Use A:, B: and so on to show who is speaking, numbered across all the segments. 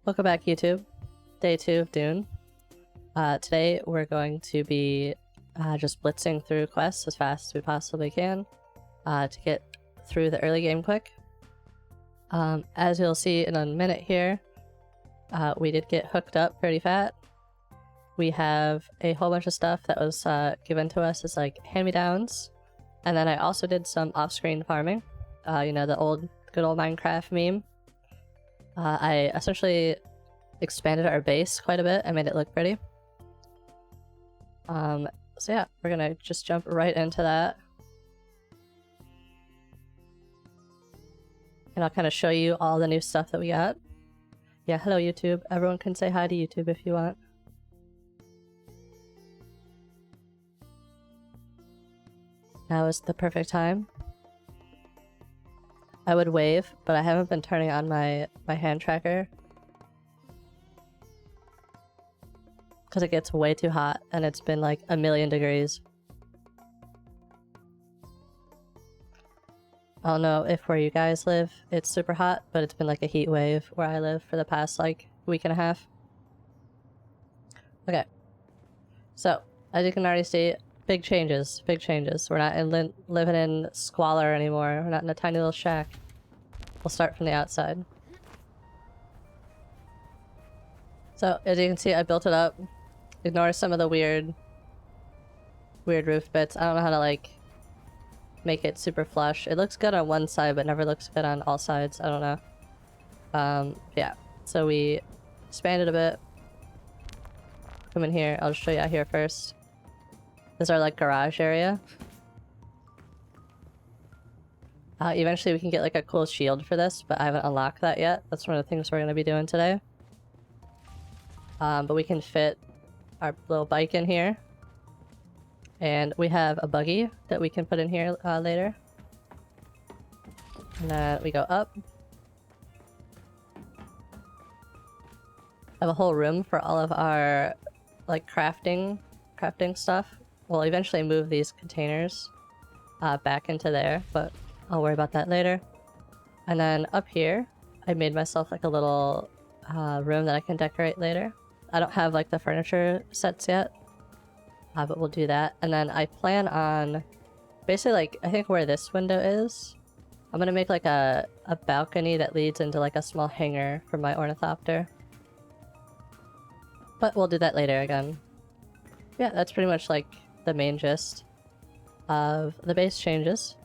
A: Welcome back, YouTube. Day 2 of Dune. Today we're going to be just blitzing through quests as fast as we possibly can to get through the early game quick. As you'll see in a minute here, we did get hooked up pretty fat. We have a whole bunch of stuff that was given to us as like hand-me-downs, and then I also did some off-screen farming. You know, the good old Minecraft meme. I essentially expanded our base quite a bit and made it look pretty. So yeah, we're gonna just jump right into that. And I'll kind of show you all the new stuff that we got. Yeah, hello YouTube. Everyone can say hi to YouTube if you want. Now is the perfect time. I would wave, but I haven't been turning on my hand tracker because it gets way too hot and it's been like 1,000,000 degrees. I don't know if where you guys live it's super hot, but it's been like a heat wave where I live for the past like week and a half. Okay, so as you can already see, big changes, big changes. We're not living in squalor anymore. We're not in a tiny little shack. We'll start from the outside. So as you can see, I built it up. Ignore some of the weird roof bits. I don't know how to like make it super flush. It looks good on one side, but never looks good on all sides. I don't know. Yeah. So we expanded a bit. Come in here. I'll just show you out here first. This is our like garage area. Eventually we can get like a cool shield for this, but I haven't unlocked that yet. That's one of the things we're going to be doing today. But we can fit our little bike in here. And we have a buggy that we can put in here later. And then we go up. I have a whole room for all of our like crafting stuff. We'll eventually move these containers back into there, but I'll worry about that later. And then up here, I made myself like a little room that I can decorate later. I don't have like the furniture sets yet, but we'll do that. And then I plan on basically like, I think where this window is, I'm gonna make like a balcony that leads into like a small hangar for my ornithopter. But we'll do that later again. Yeah, that's pretty much like the main gist of the base changes.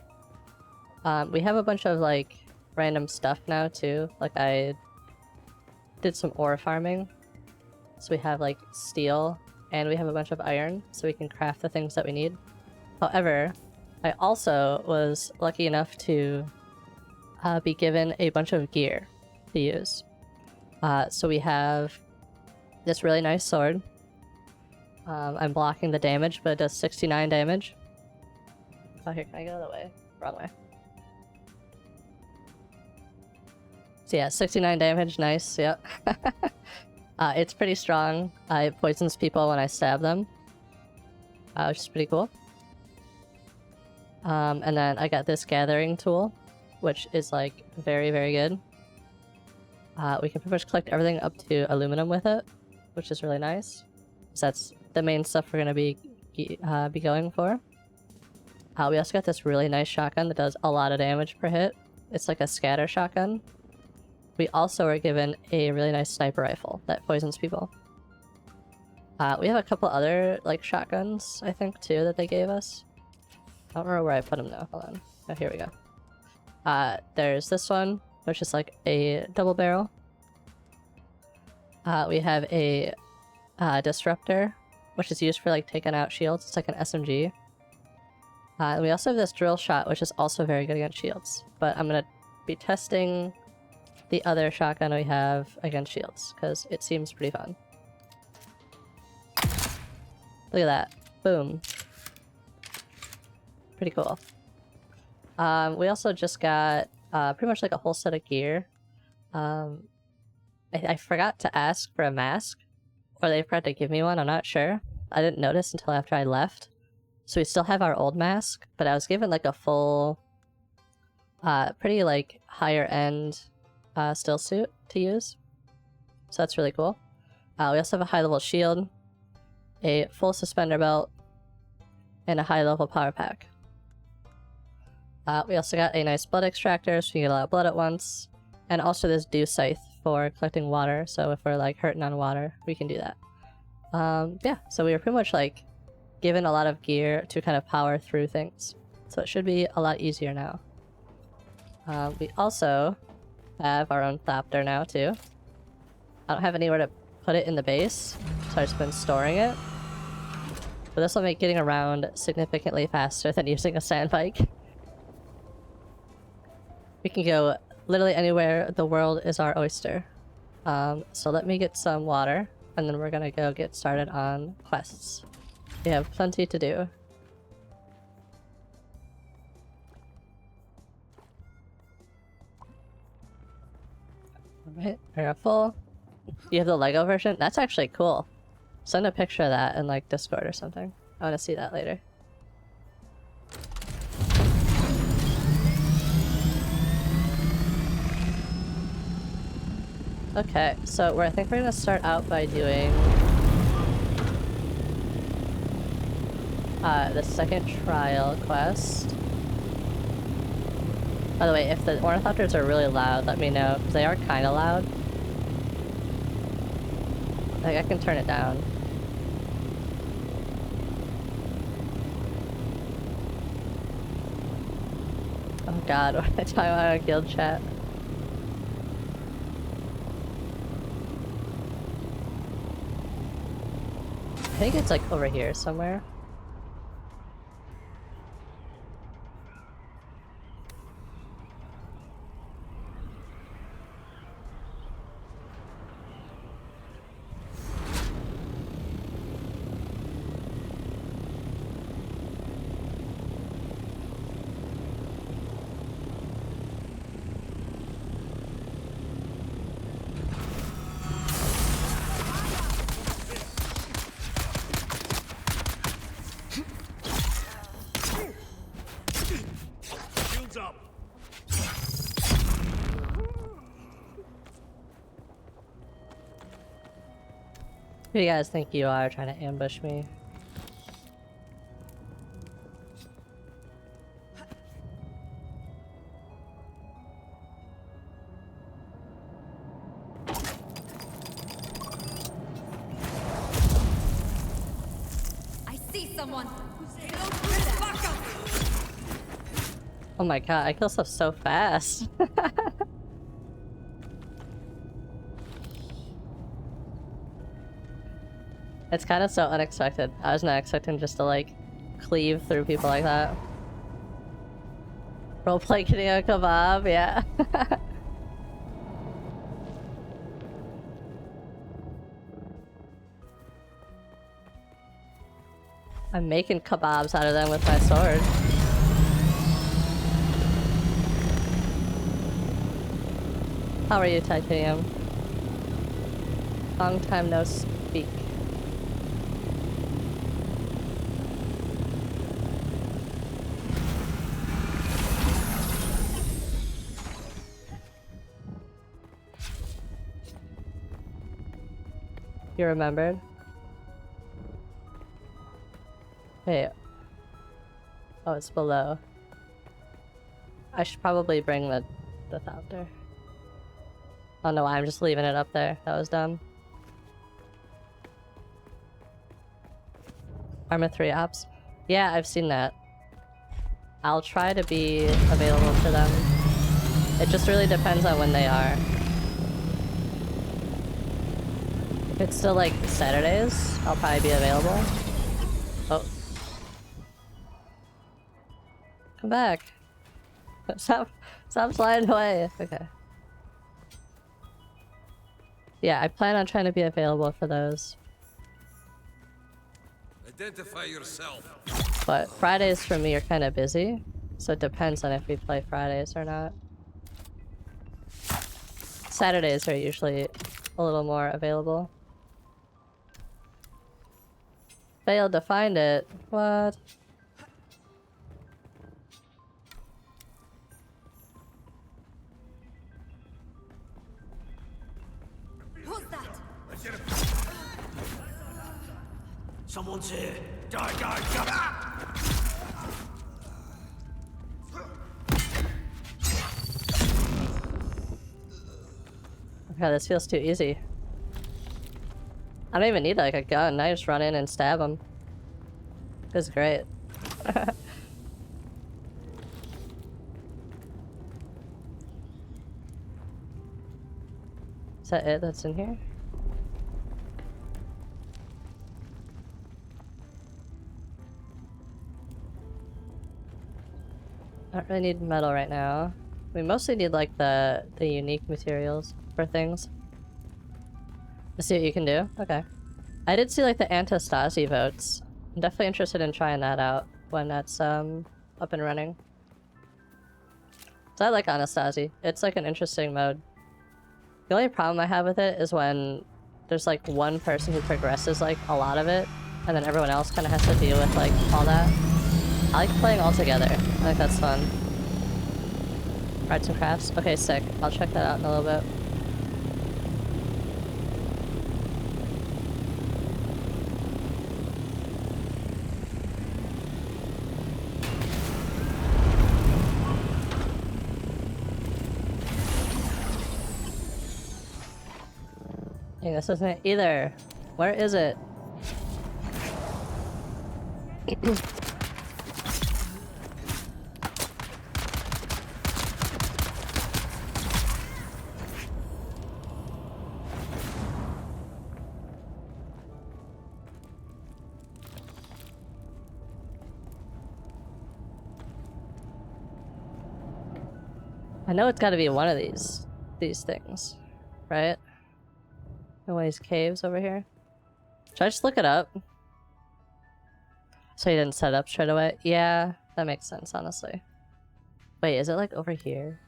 A: We have a bunch of like random stuff now too. Like I did some ore farming. So we have like steel and we have a bunch of iron so we can craft the things that we need. However, I also was lucky enough to be given a bunch of gear to use. So we have this really nice sword. I'm blocking the damage, but it does 69 damage. Oh, here, can I go the other way? Wrong way. So yeah, 69 damage, nice, yep. It's pretty strong. It poisons people when I stab them, which is pretty cool. And then I got this gathering tool, which is like very, very good. We can pretty much collect everything up to aluminum with it, which is really nice. So that's the main stuff we're going to be going for. We also got this really nice shotgun that does a lot of damage per hit. It's like a scatter shotgun. We also were given a really nice sniper rifle that poisons people. We have a couple other like shotguns, I think, too, that they gave us. I don't remember where I put them now. Hold on. Oh, here we go. There's this one, which is like a double barrel. We have a disruptor, which is used for like taking out shields. It's like an SMG. And we also have this drill shot, which is also very good against shields. But I'm gonna be testing the other shotgun we have against shields because it seems pretty fun. Look at that. Boom. Pretty cool. We also just got pretty much like a whole set of gear. I forgot to ask for a mask, or they forgot to give me one, I'm not sure. I didn't notice until after I left. So we still have our old mask, but I was given like a full, pretty like higher end still suit to use. so that's really cool. We also have a high-level shield, a full suspender belt, and a high-level power pack. We also got a nice blood extractor, so you get a lot of blood at once, and also this dew scythe for collecting water, so if we're like hurting on water, we can do that. Yeah, so we were pretty much like given a lot of gear to kind of power through things, so it should be a lot easier now. We also have our own thopter now too. I don't have anywhere to put it in the base, so I've just been storing it. But this will make getting around significantly faster than using a sand bike. We can go literally anywhere. The world is our oyster. So let me get some water, and then we're gonna go get started on quests. We have plenty to do. Alright, we're full. You have the Lego version? That's actually cool. Send a picture of that in like Discord or something. I want to see that later. Okay, so I think we're gonna start out by doing the second trial quest. By the way, if the ornithopters are really loud, let me know, because they are kind of loud. Like, I can turn it down. Oh god, what did I talk about on guild chat? I think it's like over here somewhere. Who do you guys think you are trying to ambush me?
B: I see someone.
A: Oh my god, I kill stuff so fast. It's kind of so unexpected. I was not expecting just to like cleave through people like that. Roleplay getting a kebab, yeah. I'm making kebabs out of them with my sword. How are you, Titanium? Long time no speak. You remembered? Hey. Oh, it's below. I should probably bring the thopter. Oh no, I'm just leaving it up there. That was dumb. Armor 3 ops. Yeah, I've seen that. I'll try to be available for them. It just really depends on when they are. If it's still like Saturdays, I'll probably be available. Oh. Come back. Stop sliding away. Okay. Yeah, I plan on trying to be available for those.
C: Identify yourself.
A: But Fridays for me are kind of busy, so it depends on if we play Fridays or not. Saturdays are usually a little more available. Failed to find it. What?
B: Who's that?
D: Someone's here. Die, die, die. Ah!
A: Okay, this feels too easy. I don't even need like a gun. I just run in and stab him. This is great. Is that it that's in here? I don't really need metal right now. We mostly need like the unique materials for things. Let's see what you can do. Okay. I did see like the Antastasi votes. I'm definitely interested in trying that out when that's up and running. So I like Anastasi. It's like an interesting mode. The only problem I have with it is when there's like one person who progresses like a lot of it, and then everyone else kind of has to deal with like all that. I like playing all together. I think that's fun. Arts and crafts? Okay, sick. I'll check that out in a little bit. Hey, this isn't it either. Where is it? I know it's gotta be one of these things, right? No these caves over here. Should I just look it up? So you didn't set up straight away? Yeah, that makes sense, honestly. Wait, is it like over here?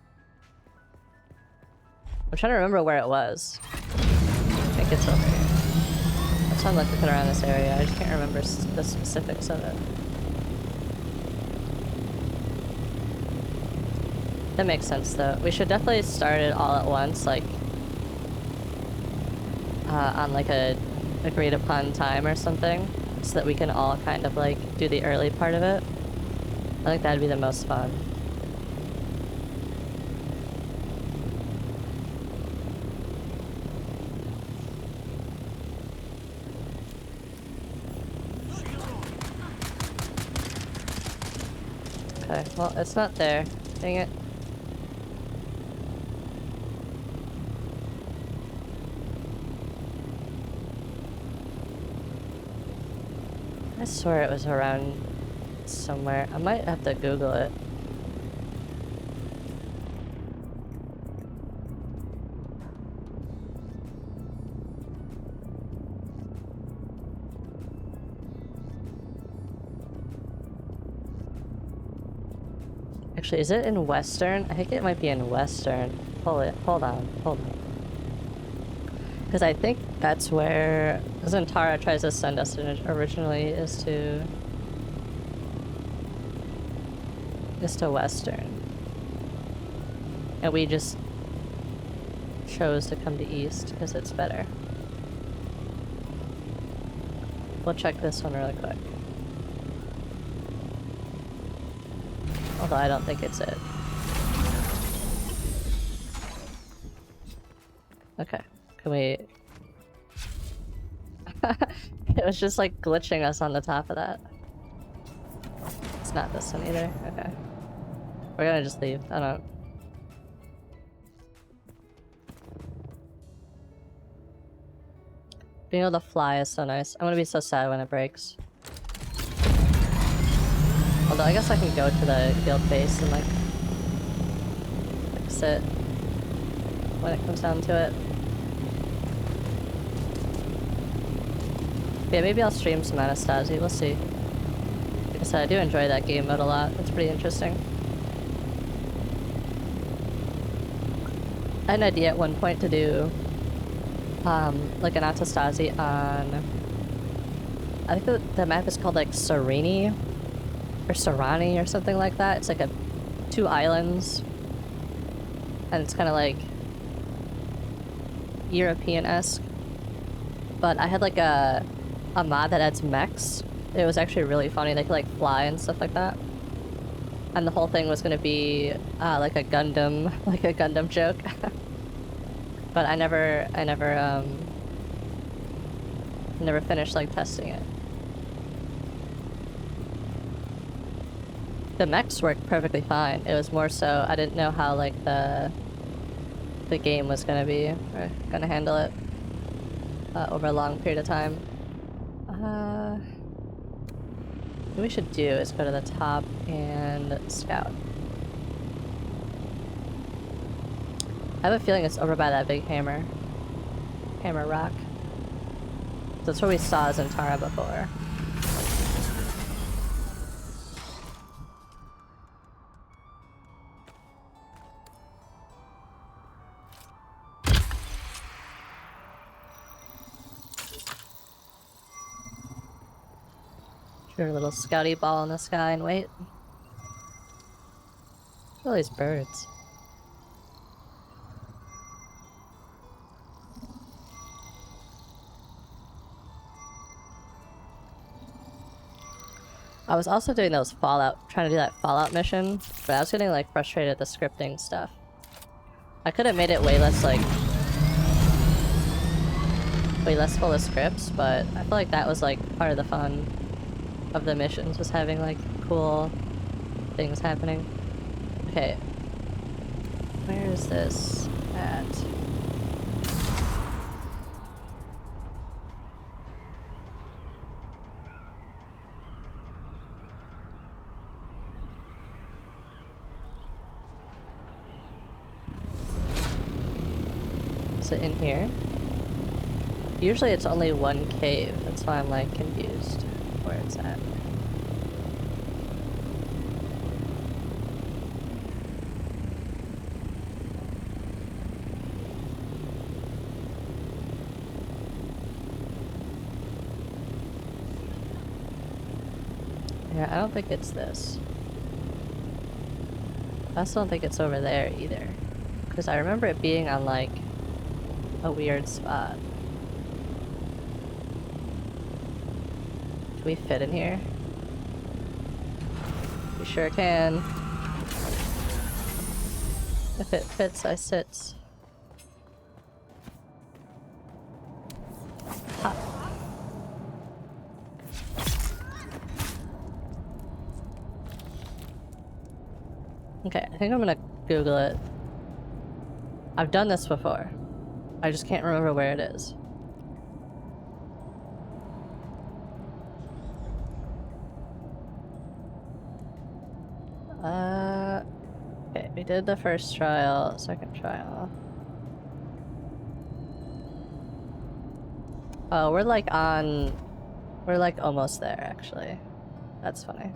A: I'm trying to remember where it was. I think it's over here. That sounds like looking around this area. I just can't remember the specifics of it. That makes sense, though. We should definitely start it all at once, like, on like a agreed upon time or something, so that we can all kind of like do the early part of it. I think that'd be the most fun. Okay, well, it's not there. Dang it. I swear it was around somewhere. I might have to Google it. Actually, is it in Western? I think it might be in Western. Hold on. Because I think that's where Zantara tries to send us originally, is to Western. And we just chose to come to East because it's better. We'll check this one really quick. Although I don't think it's it. Okay. Can we... It was just like glitching us on the top of that. It's not this one either. Okay. We're gonna just leave. I don't... Being able to fly is so nice. I'm gonna be so sad when it breaks. Although I guess I can go to the guild base and like fix it when it comes down to it. Yeah, maybe I'll stream some Anastasi, we'll see. Like I said, I do enjoy that game mode a lot. It's pretty interesting. I had an idea at one point to do like an Anastasi on... I think the map is called like Serini or Sarani or something like that. It's like two islands, and it's kind of like European-esque. But I had like a a mod that adds mechs. It was actually really funny. They could like fly and stuff like that. And the whole thing was gonna be like a Gundam joke. But I never finished like testing it. The mechs worked perfectly fine. It was more so I didn't know how like the game was gonna be or gonna handle it over a long period of time. What we should do is go to the top and scout. I have a feeling it's over by that big hammer rock. That's where we saw Zentara before. Shoot a little scouty ball in the sky and wait. All these birds. I was also doing those Fallout, trying to do that Fallout mission, but I was getting like frustrated at the scripting stuff. I could have made it way less like way less full of scripts, but I feel like that was like part of the fun of the missions, was having like cool things happening. Okay, where is this at? Is it in here? Usually it's only one cave, that's why I'm like confused where it's at. Yeah, I don't think it's this. I also don't think it's over there either. Because I remember it being on like a weird spot. Can we fit in here? We sure can. If it fits, I sit. Ha. Okay, I think I'm gonna Google it. I've done this before. I just can't remember where it is. Okay, we did the first trial, second trial. Oh, we're like almost there, actually. That's funny.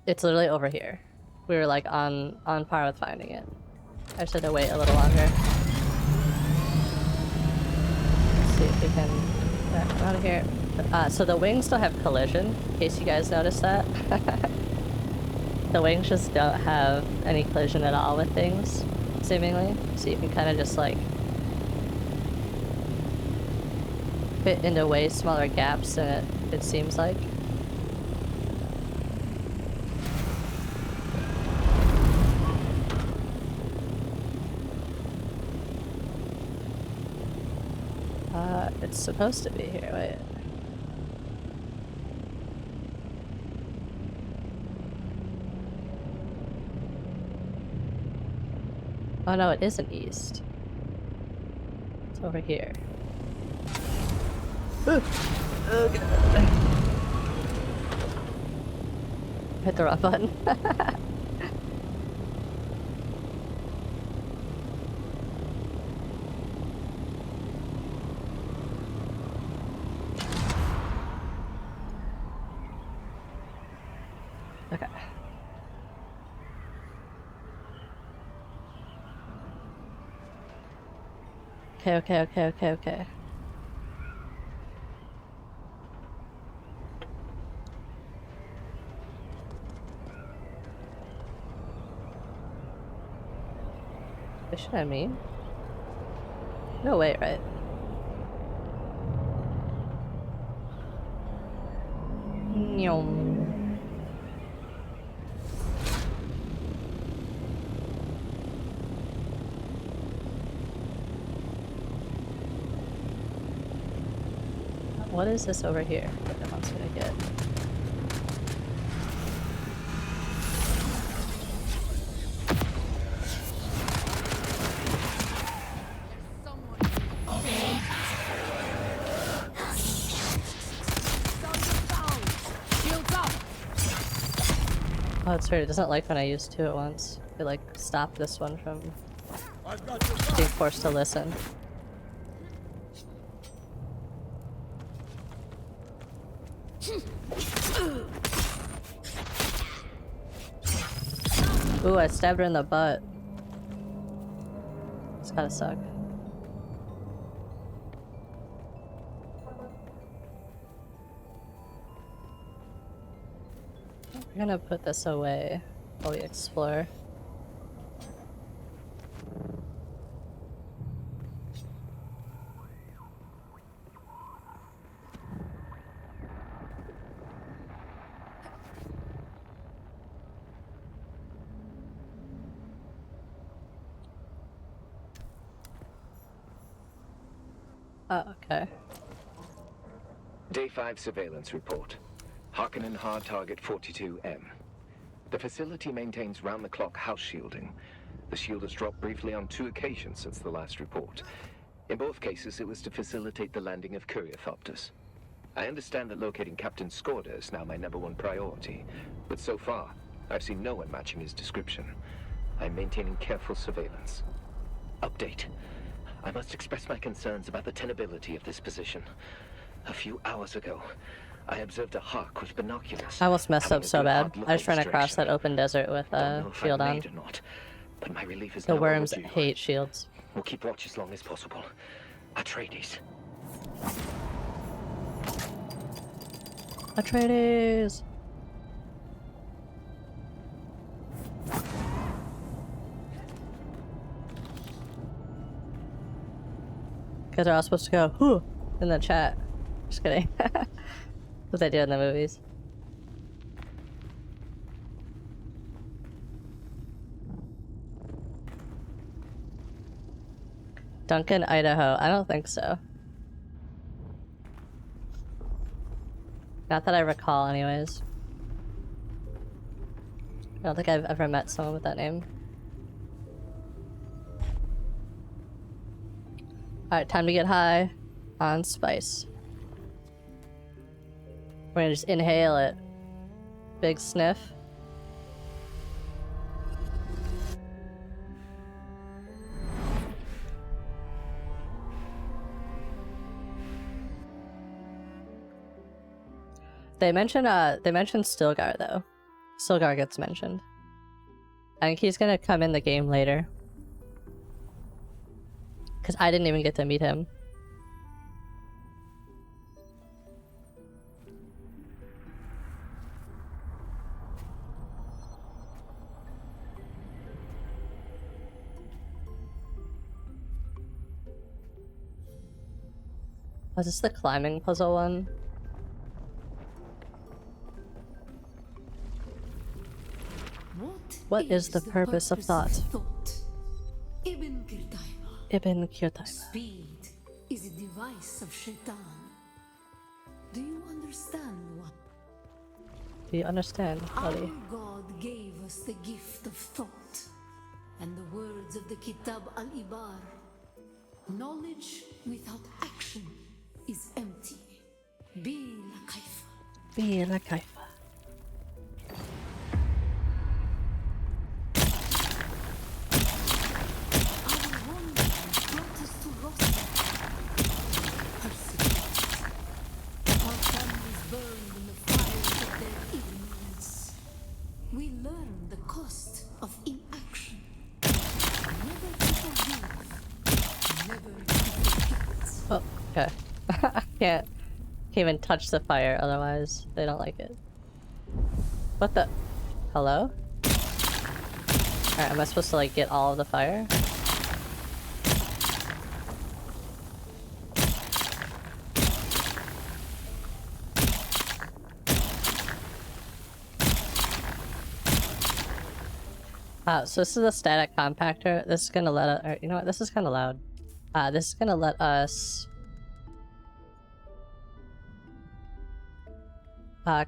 A: It's literally over here. We were like on par with finding it. I just had to wait a little longer. Let's see if we can come out of here. So the wings don't have collision, in case you guys noticed that. The wings just don't have any collision at all with things, seemingly. So you can kind of just like fit into way smaller gaps than it seems like. It's supposed to be here, wait. Oh no, it isn't east. It's over here. Ooh. Oh god. Hit the wrong button. Okay. Okay. What should I mean? No, wait, right? Nyom. What is this over here that it wants me to get? Oh, it's weird. It doesn't like when I use two at once. It like stopped this one from being forced to listen. Ooh, I stabbed her in the butt. It's gotta suck. We're gonna put this away while we explore. Oh, okay.
E: Day 5 surveillance report. Harkonnen hard target 42M. The facility maintains round-the-clock house shielding. The shield has dropped briefly on 2 occasions since the last report. In both cases, it was to facilitate the landing of courier-thopters. I understand that locating Captain Skorda is now my #1 priority, but so far, I've seen no one matching his description. I'm maintaining careful surveillance. Update. I must express my concerns about the tenability of this position. A few hours ago, I observed a hawk with binoculars.
A: I almost messed
E: having
A: up
E: a
A: so
E: good
A: bad.
E: hard look
A: I just
E: at
A: ran
E: the
A: across that
E: direction.
A: open desert with
E: Don't know if
A: shield
E: I
A: on.
E: made or not, but my relief is
A: The
E: now
A: worms
E: overdue.
A: hate shields.
E: We'll keep watch as long as possible. Atreides.
A: Atreides! Because they're all supposed to go, whoo, in the chat. Just kidding. What they do in the movies. Duncan, Idaho. I don't think so. Not that I recall, anyways. I don't think I've ever met someone with that name. Alright, time to get high on spice. We're gonna just inhale it. Big sniff. They mention Stilgar though. Stilgar gets mentioned. I think he's gonna come in the game later. Cause I didn't even get to meet him. Was this the climbing puzzle one? What is the purpose of thought?
F: Ibn Kirtaiba.
A: Ibn Kirtaiba.
F: Speed is a device of Shaitan. Do you understand what?
A: Do you understand,
F: Our
A: buddy?
F: God gave us the gift of thought, and the words of the Kitab al-Ibar. Knowledge without action is empty. Be la kaifa.
A: Be la kaifa.
F: Our wanderings brought us to Rostam. Perseverance. Our families burned in the fires of their ignorance. We learned the cost of inaction. Never to forgive. Never to forget.
A: Oh, okay. Can't even touch the fire, otherwise they don't like it. What the? Hello? Alright, am I supposed to like get all of the fire? So this is a static compactor. This is gonna let us, or you know what, this is kind of loud. This is gonna let us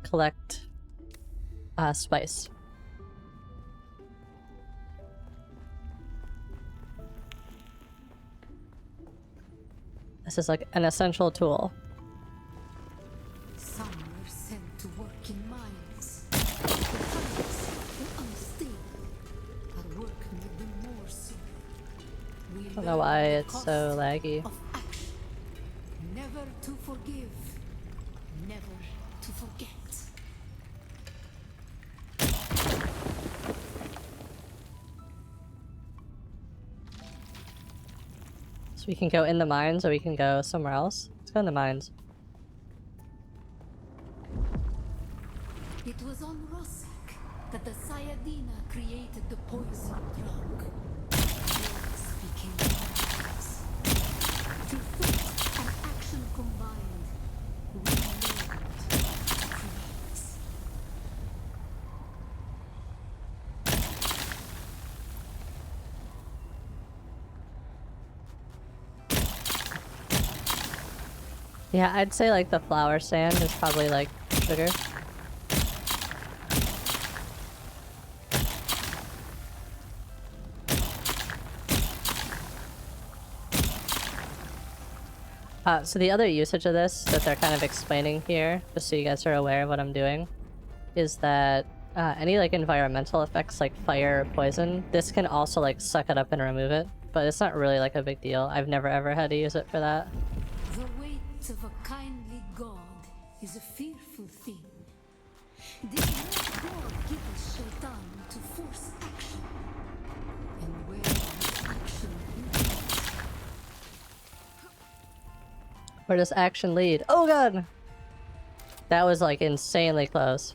A: collect spice. This is like an essential tool.
F: Some were sent to work in mines. Others were unstable. Our work made them more so. We
A: I don't know why
F: learned the
A: it's so
F: cost
A: laggy.
F: of action. Never to forgive. Never to forget.
A: So we can go in the mines or we can go somewhere else. Let's go in the mines.
F: It was on Rossack that the Sayadina created the poison drug. Words became weapons. Through thought and action combined, we learned to create.
A: Yeah, I'd say like the flower sand is probably like sugar. So the other usage of this that they're kind of explaining here, just so you guys are aware of what I'm doing, is that any like environmental effects like fire or poison, this can also like suck it up and remove it, but it's not really like a big deal. I've never ever had to use it for that.
F: The weight of a kindly God is a fearful thing. Did not God give us Shaitan to force action? And where does action lead?
A: Where does action lead? Oh god! That was like insanely close.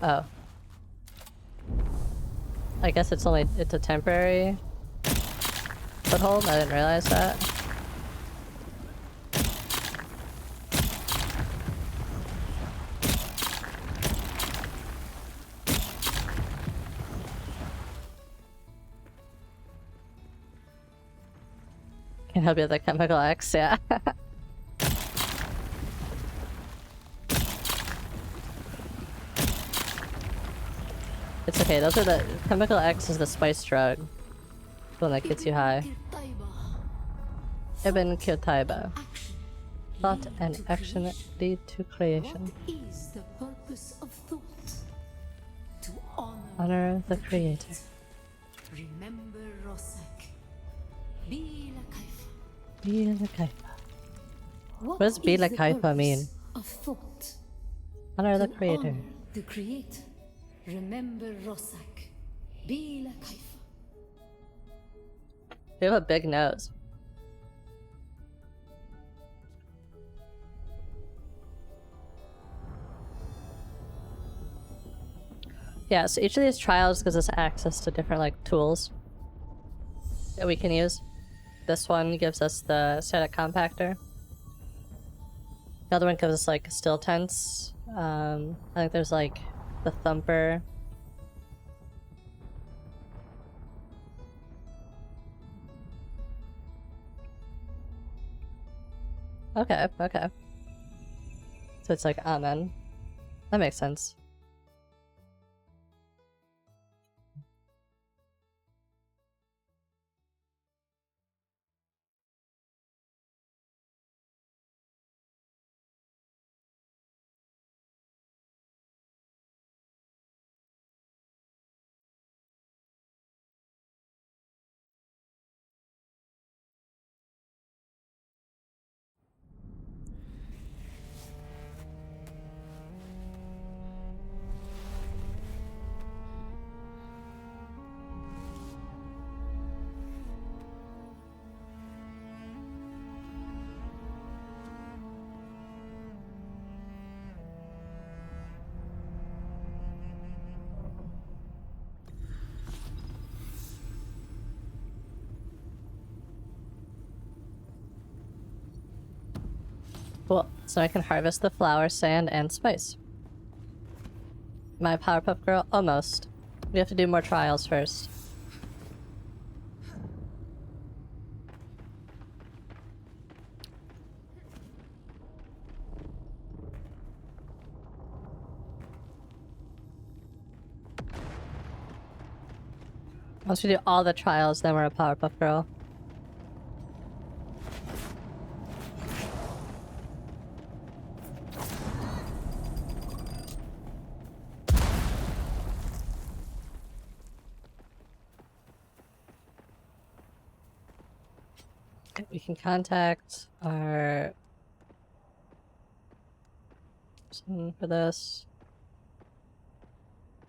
A: Oh. I guess it's a temporary foothold? I didn't realize that. Can't help you with the chemical X, yeah. It's okay, those are the... Chemical X is the spice drug. The one that gets you high. Ibn Qutayba. Thought and action lead to creation.
F: What is the purpose of thought? To
A: Honor the creator.
F: Remember Rossack. Bila Kaifa.
A: Bila Kaifa.
F: What
A: does Bila
F: is the
A: Kaifa mean?
F: purpose of thought?
A: Honor the
F: To
A: creator.
F: honor the creator. Remember Rossack. Bila Kaifa.
A: You have a big nose. Yeah, so each of these trials gives us access to different like tools that we can use. This one gives us the static compactor. The other one gives us like still tense. I think there's like the thumper. Okay, okay. So it's like amen. That makes sense. Cool. So I can harvest the flour, sand, and spice. Am I a Powerpuff Girl? Almost. We have to do more trials first. Once we do all the trials, then we're a Powerpuff Girl. Okay, we can contact our... person for this.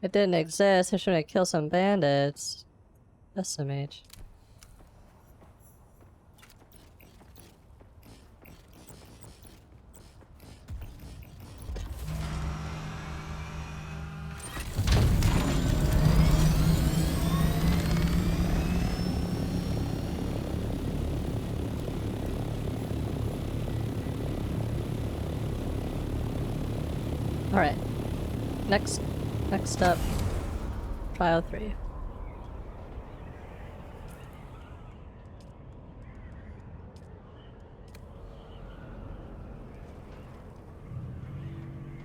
A: It didn't exist. I'm trying to kill some bandits. SMH. Alright. Next up. Trial 3.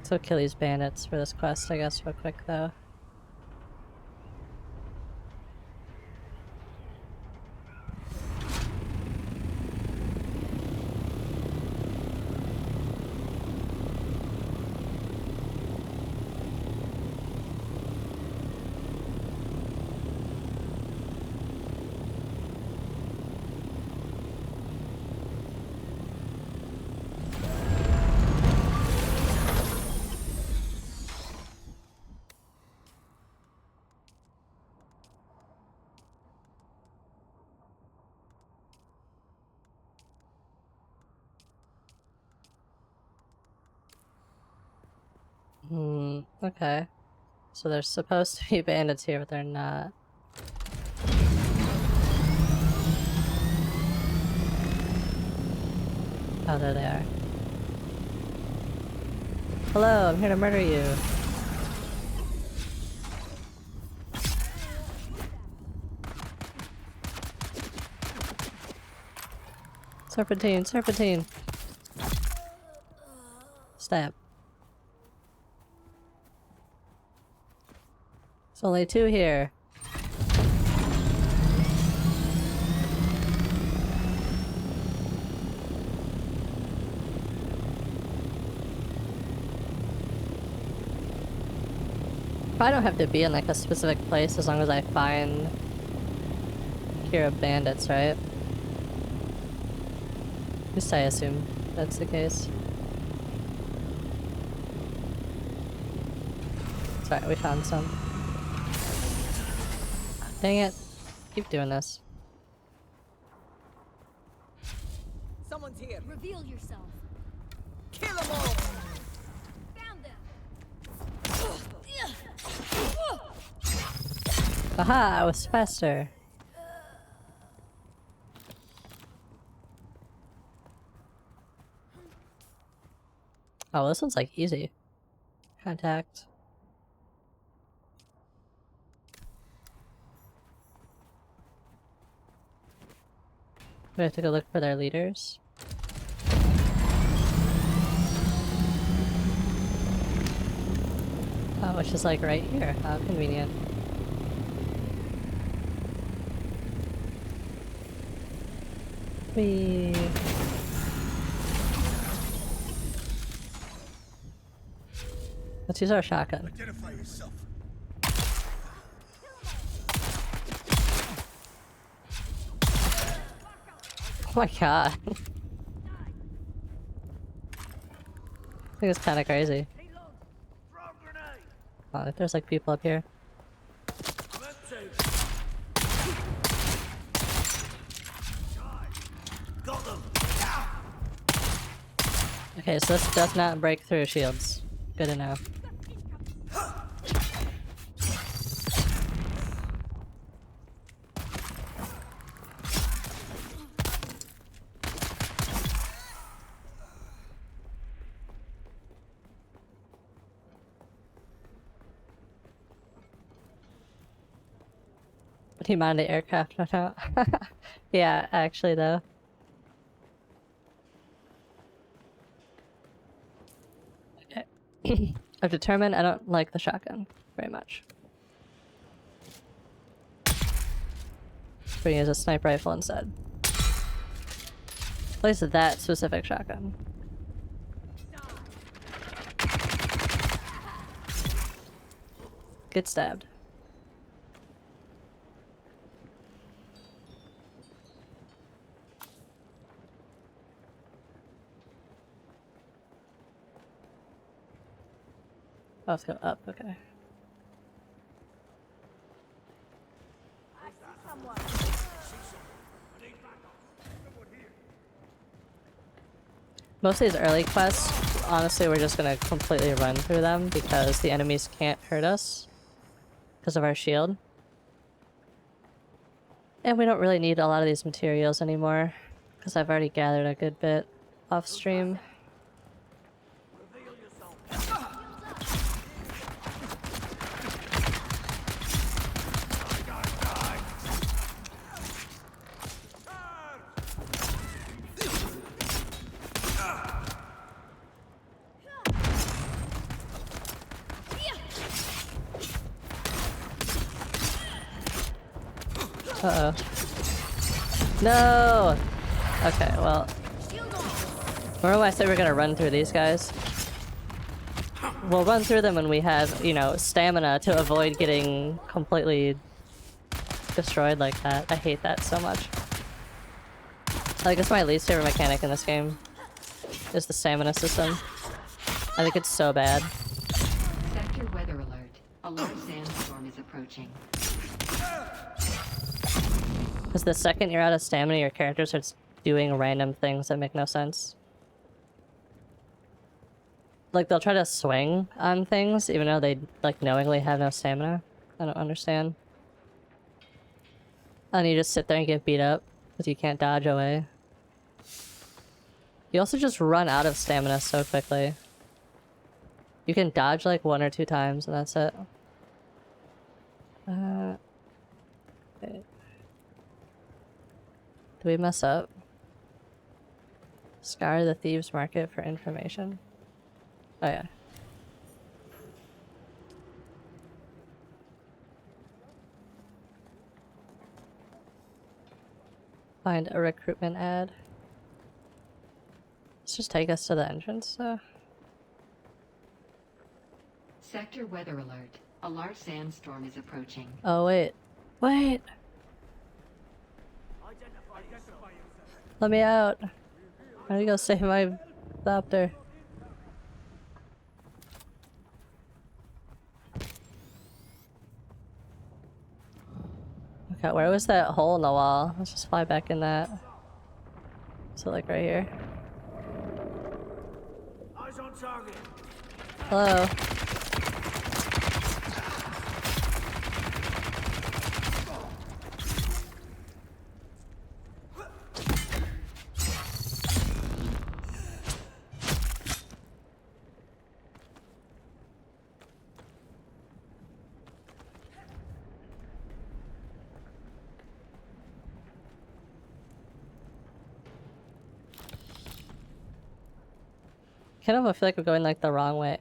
A: So kill these bandits for this quest, I guess, real quick though. Okay. So there's supposed to be bandits here, but they're not. Oh, there they are. Hello, I'm here to murder you. Serpentine, serpentine. Stab. There's only 2 here. Probably don't have to be in like a specific place as long as I find cure bandits, right? At least I assume that's the case. Sorry, we found some. Dang it. Keep doing this.
G: Someone's here.
B: Reveal yourself.
G: Kill them all.
B: Found them.
A: Aha, I was faster. Oh, this one's like easy. Contact. We have to go look for their leaders. Oh, which is like right here. How convenient. Whee. Let's use our shotgun.
D: Identify yourself.
A: Oh my god. I think it's kind of crazy. Oh, there's like people up here.
D: Got them.
A: Okay, so this does not break through shields. Good to know. Do you mind the aircraft? No. Yeah, actually though. Okay. I've determined I don't like the shotgun very much. We're gonna use a sniper rifle instead. At least that specific shotgun. Get stabbed. Oh, let's go up, okay. Most of these early quests, honestly, we're just gonna completely run through them because the enemies can't hurt us because of our shield. And we don't really need a lot of these materials anymore because I've already gathered a good bit off stream. Uh-oh. No! Okay, well... Remember when I said we were gonna run through these guys? We'll run through them when we have, you know, stamina to avoid getting completely destroyed like that. I hate that so much. Like, it's my least favorite mechanic in this game. Is the stamina system. I think it's so bad.
H: Sector weather alert. A large sandstorm is approaching.
A: Because the second you're out of stamina, your character starts doing random things that make no sense. Like, they'll try to swing on things, even though they, like, knowingly have no stamina. I don't understand. And you just sit there and get beat up, because you can't dodge away. You also just run out of stamina so quickly. You can dodge, like, 1 or 2 times, and that's it. Wait. Did we mess up? Scour the thieves' market for information. Oh yeah. Find a recruitment ad. Let's just take us to the entrance,
H: Sector weather alert. A large sandstorm is approaching.
A: Oh wait. Wait! Let me out! I need to go save my Thopter. Okay, where was that hole in the wall? Let's just fly back in that. So like right here.
D: Eyes on target.
A: Hello. Kind of I feel like we're going like the wrong way.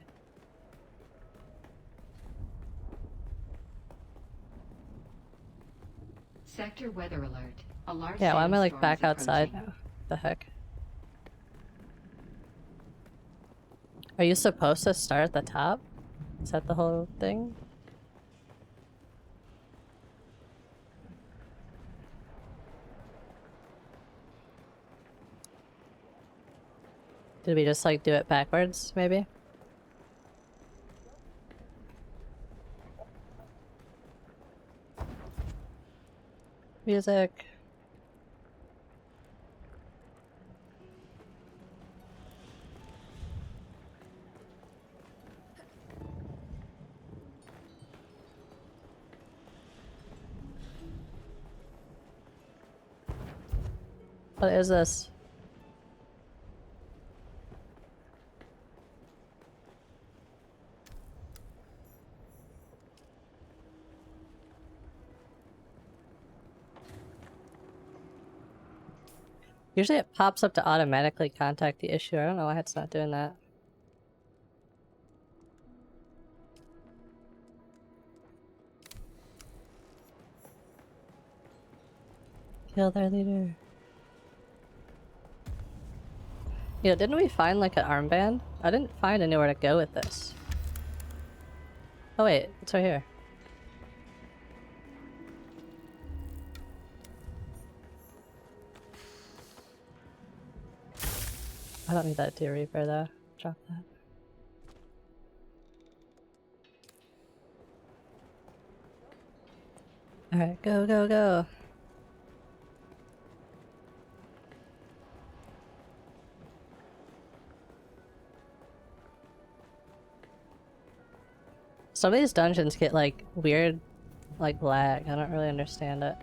H: Sector weather alert. A large
A: Yeah, why am I like
H: sandstorm
A: back
H: is
A: outside
H: approaching.
A: now? The heck? Are you supposed to start at the top? Is that the whole thing? Did we just like do it backwards, maybe? Music. What is this? Usually it pops up to automatically contact the issue. I don't know why it's not doing that. Kill their leader. Yeah, didn't we find like an armband? I didn't find anywhere to go with this. Oh wait, it's right here. I don't need that deer reaper though. Drop that. Alright, go, go, go. Some of these dungeons get like weird, like lag. I don't really understand it.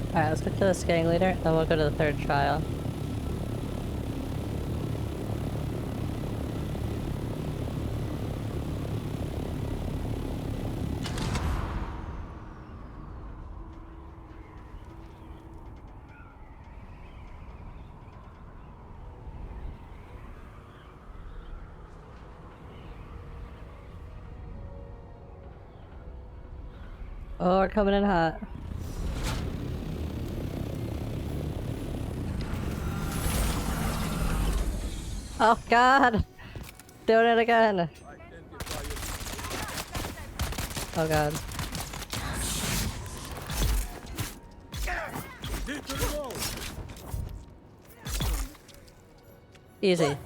A: Alright, let's go kill this gang leader, then we'll go to the third trial. Oh, we're coming in hot. Oh god! Doing it again! Oh god. Easy.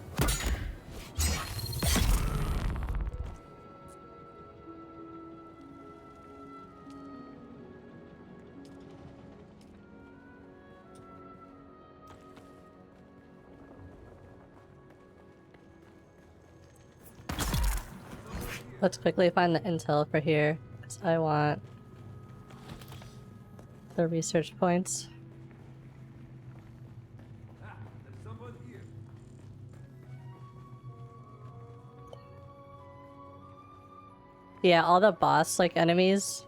A: Let's quickly find the intel for here, because I want the research points. Yeah, all the boss like enemies,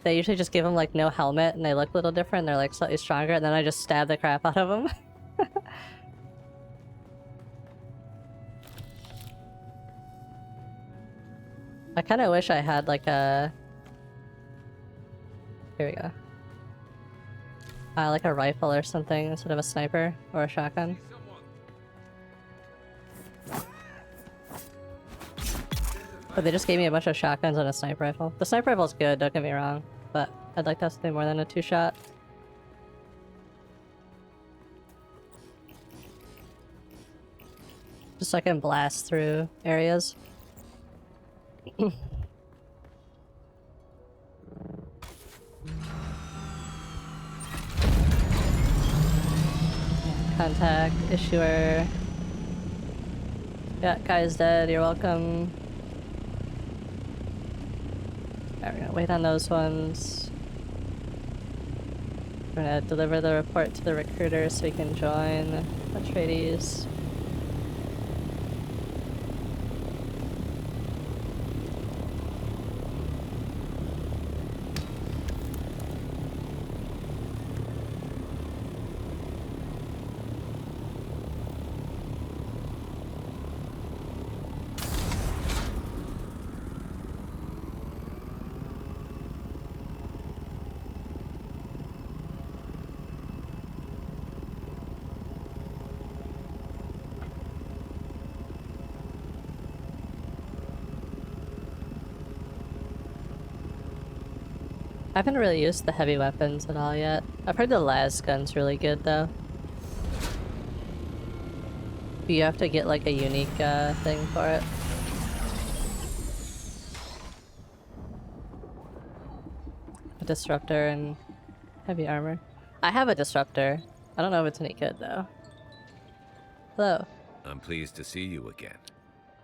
A: they usually just give them like no helmet and they look a little different. They're like slightly stronger, and then I just stab the crap out of them. I kind of wish I had like a... Here we go. Like a rifle or something instead of a sniper or a shotgun. But they just gave me a bunch of shotguns and a sniper rifle. The sniper rifle's good, don't get me wrong, but I'd like to have something more than a 2-shot. Just so I can blast through areas. Contact, issuer. Yeah, guy's dead, you're welcome. Alright, we're gonna wait on those ones. We're gonna deliver the report to the recruiter so we can join Atreides. I haven't really used the heavy weapons at all yet. I've heard the las gun's really good though. You have to get like a unique thing for it. A disruptor and heavy armor. I have a disruptor. I don't know if it's any good though. Hello.
I: I'm pleased to see you again.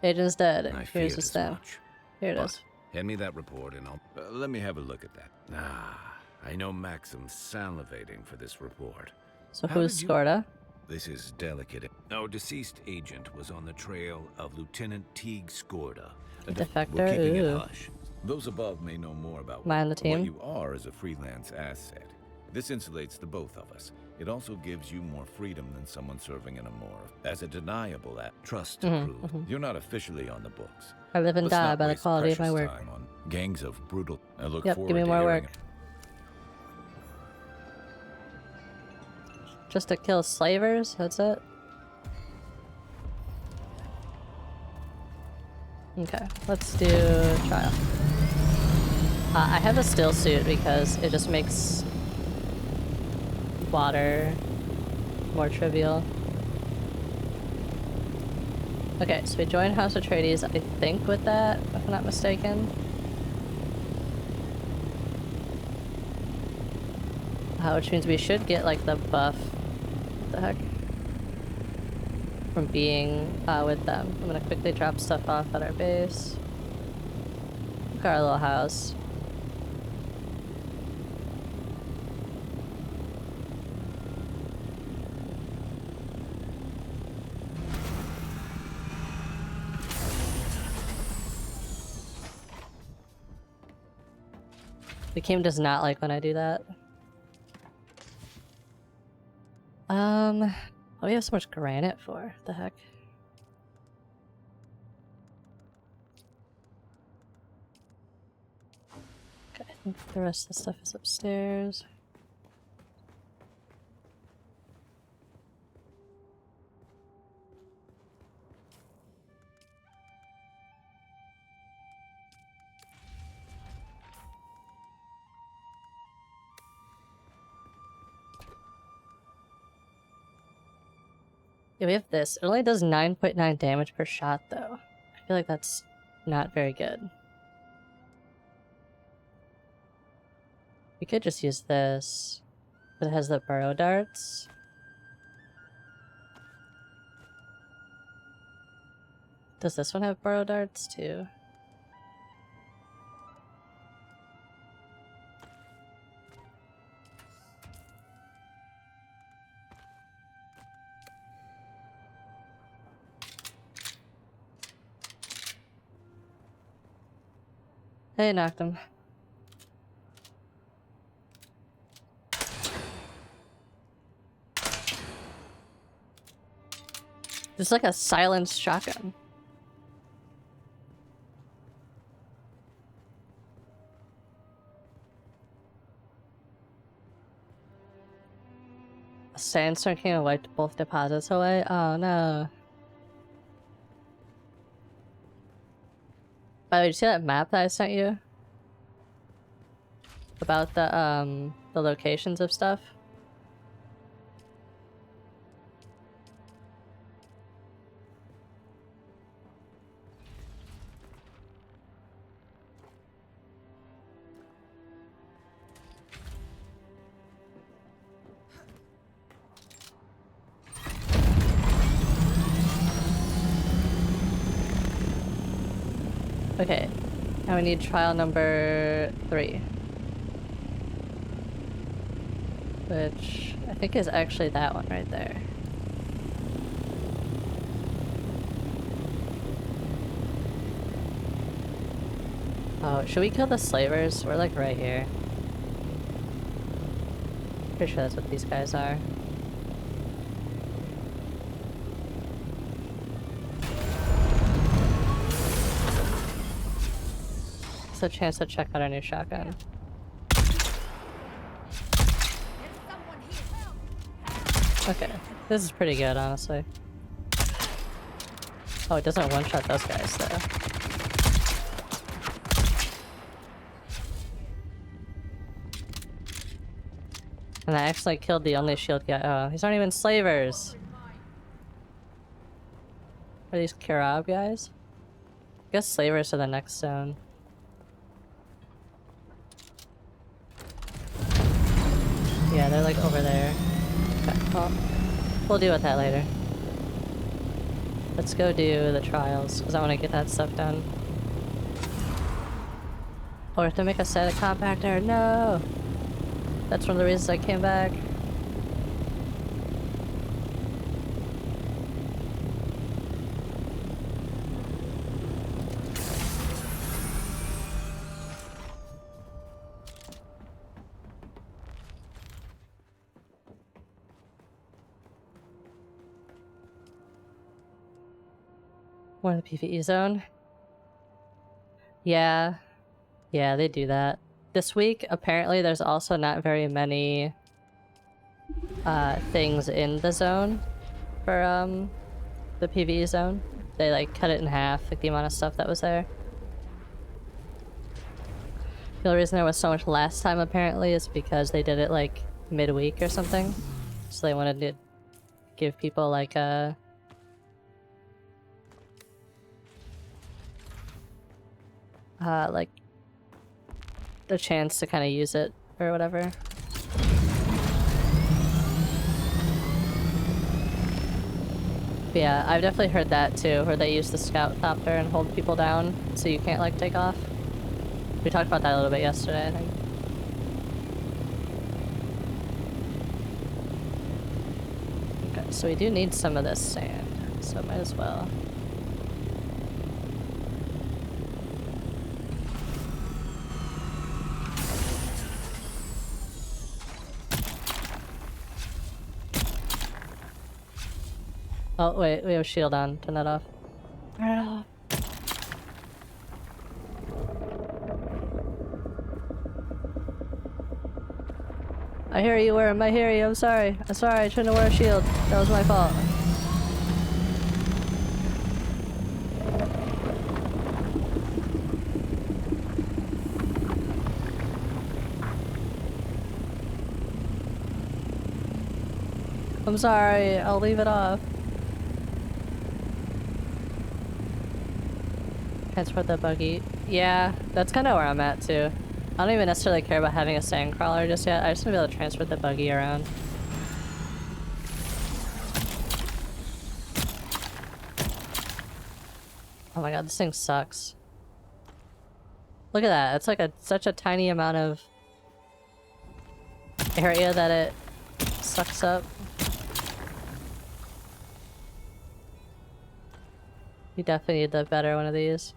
A: Agent's dead.
I: I
A: Here's
I: feared
A: the
I: as
A: stamp.
I: much.
A: Here it
I: But
A: is.
I: hand me that report and I'll... let me have a look at that. Ah, I know Maxim's salivating for this report.
A: So
I: How
A: who's
I: did you-
A: Scorda?
I: This is delicate. Our deceased agent was on the trail of Lieutenant Teague Skorda.
A: Defector?
I: We're keeping it
A: Ooh.
I: hush. Those above may know more about
A: Am I on the team?
I: what you are as a freelance asset. This insulates the both of us. It also gives you more freedom than someone serving in a more as a deniable trust to prove. You're not officially on the books.
A: I live and
I: Let's
A: die
I: not
A: by the
I: waste
A: quality of my
I: precious
A: work.
I: time on gangs of brutal. I look
A: Yep,
I: forward
A: give me
I: to
A: more
I: hearing
A: work. Just to kill slavers? That's it? Okay, let's do trial. I have a still suit because it just makes water more trivial. Okay, so we joined House Atreides, I think, with that, if I'm not mistaken. Which means we should get, like, the buff. What the heck? From being with them. I'm gonna quickly drop stuff off at our base. Look at our little house. The game does not like when I do that. What do we have so much granite for? What the heck? Okay, I think the rest of the stuff is upstairs. Yeah, we have this. It only does 9.9 damage per shot, though. I feel like that's not very good. We could just use this, but it has the burrow darts. Does this one have burrow darts, too? Hey, knocked him. This is like a silenced shotgun. A sandstorm came and wiped both deposits away? Oh no. By the way, did you see that map that I sent you? About the locations of stuff? Okay, now we need trial number 3. Which I think is actually that one right there. Oh, should we kill the slavers? We're like right here. Pretty sure that's what these guys are. A chance to check out our new shotgun. Okay, this is pretty good, honestly. Oh, it doesn't one-shot those guys, though. And I actually killed the only shield guy. Oh, these aren't even slavers! Are these Kirab guys? I guess slavers are the next zone. Yeah, they're like over there. Okay, well, we'll deal with that later. Let's go do the trials, because I want to get that stuff done. Oh, we have to make a static compactor? No! That's one of the reasons I came back. More in the PvE zone. Yeah. Yeah, they do that. This week, apparently, there's also not very many things in the zone for the PvE zone. They like cut it in half, like the amount of stuff that was there. The only reason there was so much last time apparently is because they did it like midweek or something. So they wanted to give people like a like the chance to kind of use it or whatever. But yeah, I've definitely heard that too, where they use the scout copter and hold people down so you can't like take off. We talked about that a little bit yesterday, I think. Okay, so we do need some of this sand, so might as well. Oh, wait, we have a shield on. Turn that off. Turn it off. I hear you, Worm. I hear you. I'm sorry. I'm sorry. I shouldn't have wear a shield. That was my fault. I'm sorry. I'll leave it off. Transport the buggy. Yeah, that's kind of where I'm at too. I don't even necessarily care about having a sand crawler just yet. I just want to be able to transport the buggy around. Oh my god, this thing sucks. Look at that. It's like such a tiny amount of area that it sucks up. You definitely need the better one of these.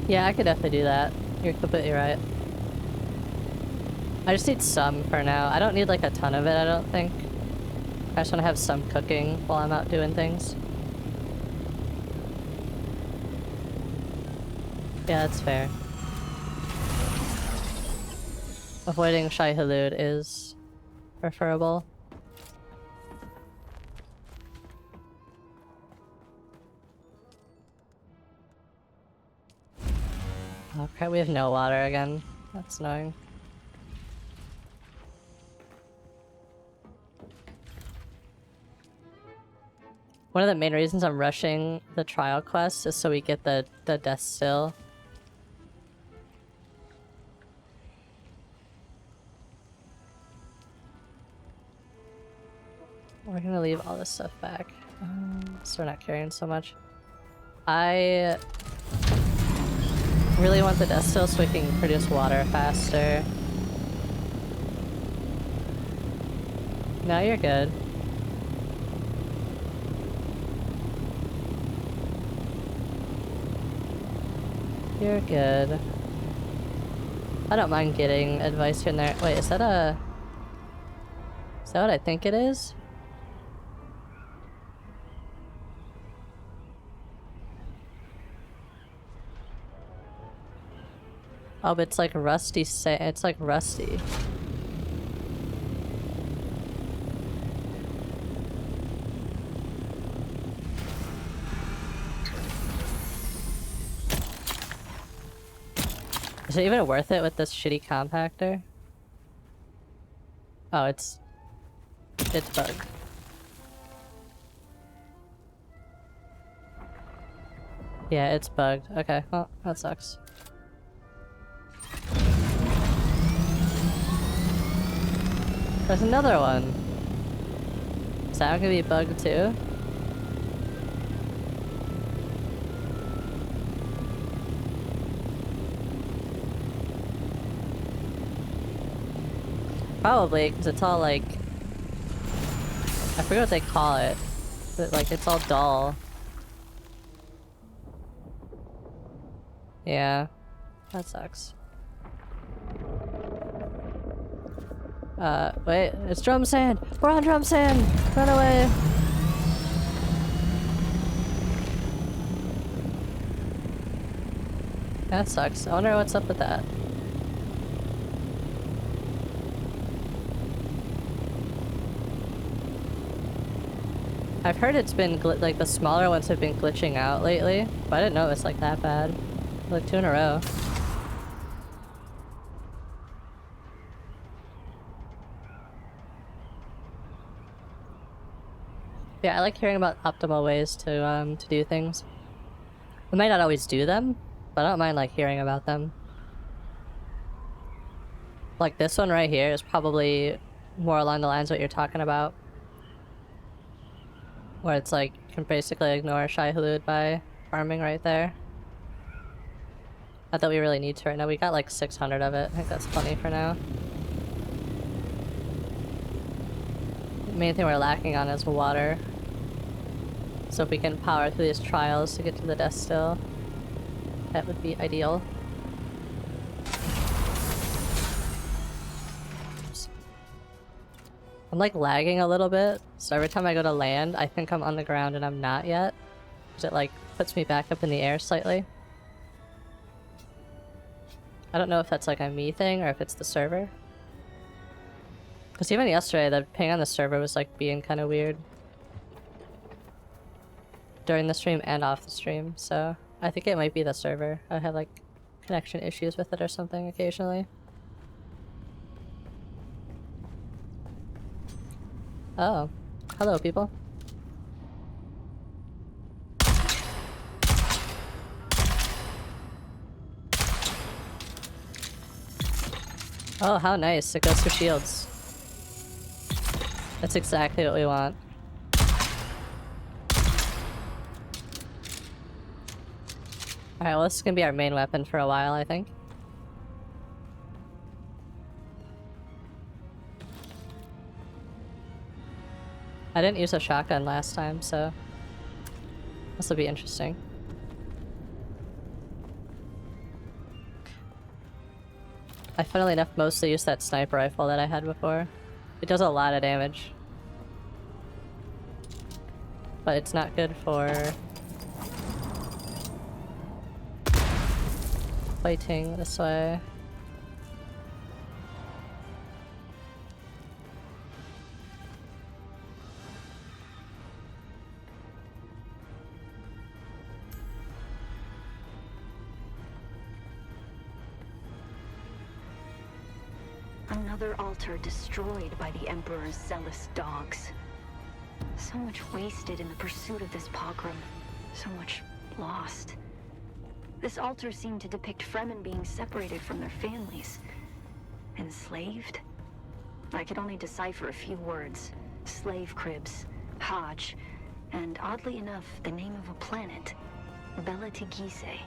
A: Yeah, I could definitely do that. You're completely right. I just need some for now. I don't need like a ton of it, I don't think. I just want to have some cooking while I'm out doing things. Yeah, that's fair. Avoiding Shai Hulud is preferable. Oh crap, we have no water again. That's annoying. One of the main reasons I'm rushing the trial quest is so we get the death still. We're gonna leave all this stuff back. So we're not carrying so much. I really want the death still so we can produce water faster. No, you're good. You're good. I don't mind getting advice here and there. Wait, is that what I think it is? Oh, but it's like rusty it's like rusty. Is it even worth it with this shitty compactor? Oh, it's bugged. Yeah, it's bugged. Okay, well, that sucks. There's another one. Is that gonna be bugged too? Probably, because it's all like... I forget what they call it. But like, it's all dull. Yeah. That sucks. Wait, it's drum sand! We're on drum sand! Run away! That sucks. I wonder what's up with that. I've heard it's been like the smaller ones have been glitching out lately, but I didn't know it was like that bad. Like 2 in a row. Yeah, I like hearing about optimal ways to do things. I might not always do them, but I don't mind like hearing about them. Like this one right here is probably more along the lines of what you're talking about. Where it's like, you can basically ignore Shy Halud by farming right there. Not that we really need to right now. We got like 600 of it. I think that's plenty for now. The main thing we're lacking on is water. So if we can power through these trials to get to the death still, that would be ideal. I'm like lagging a little bit, so every time I go to land, I think I'm on the ground and I'm not yet. Because it like puts me back up in the air slightly. I don't know if that's like a me thing or if it's the server. Because even yesterday, the ping on the server was like being kind of weird. During the stream and off the stream, so I think it might be the server. I have like connection issues with it or something occasionally. Oh. Hello, people. Oh, how nice. It goes for shields. That's exactly what we want. Alright, well this is gonna be our main weapon for a while, I think. I didn't use a shotgun last time, so this will be interesting. I funnily enough mostly used that sniper rifle that I had before. It does a lot of damage. But it's not good for fighting this way.
J: Another altar destroyed by the Emperor's zealous dogs. So much wasted in the pursuit of this pogrom. So much lost. This altar seemed to depict Fremen being separated from their families. Enslaved? I could only decipher a few words. Slave cribs, Hajj, and oddly enough, the name of a planet. Bela Tigise.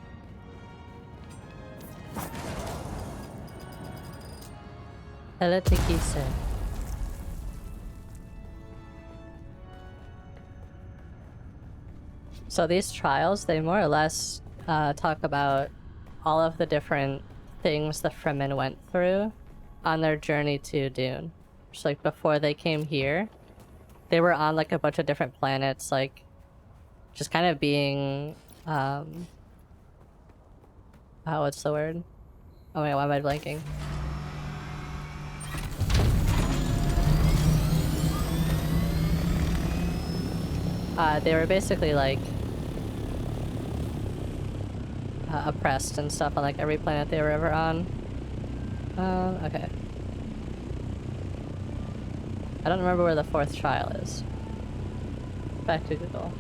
A: Bela Tigise. So these trials, they more or less talk about all of the different things the Fremen went through on their journey to Dune. Just like before they came here, they were on like a bunch of different planets, like just kind of being what's the word? Oh my god, why am I blanking? They were basically like oppressed and stuff on like every planet they were ever on. Okay. I don't remember where the 4th trial is. Back to Google.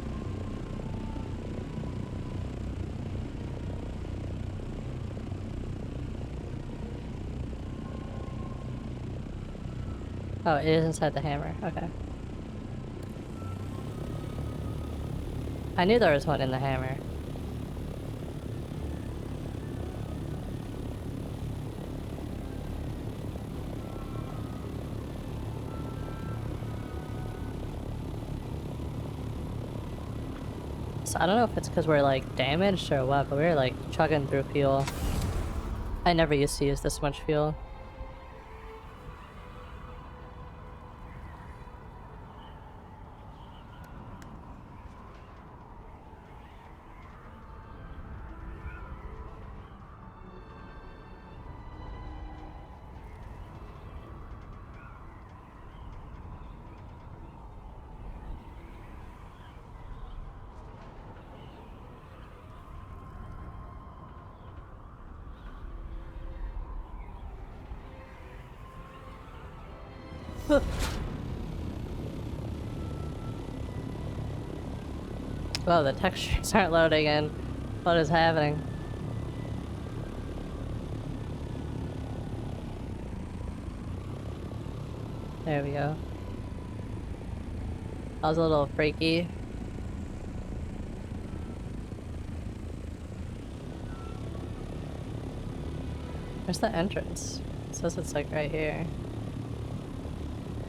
A: Oh, it is inside the hammer. Okay. I knew there was one in the hammer. So I don't know if it's because we're like damaged or what, but we're like chugging through fuel. I never used to use this much fuel. Whoa, the textures aren't loading in. What is happening? There we go. That was a little freaky. Where's the entrance? It says it's like right here.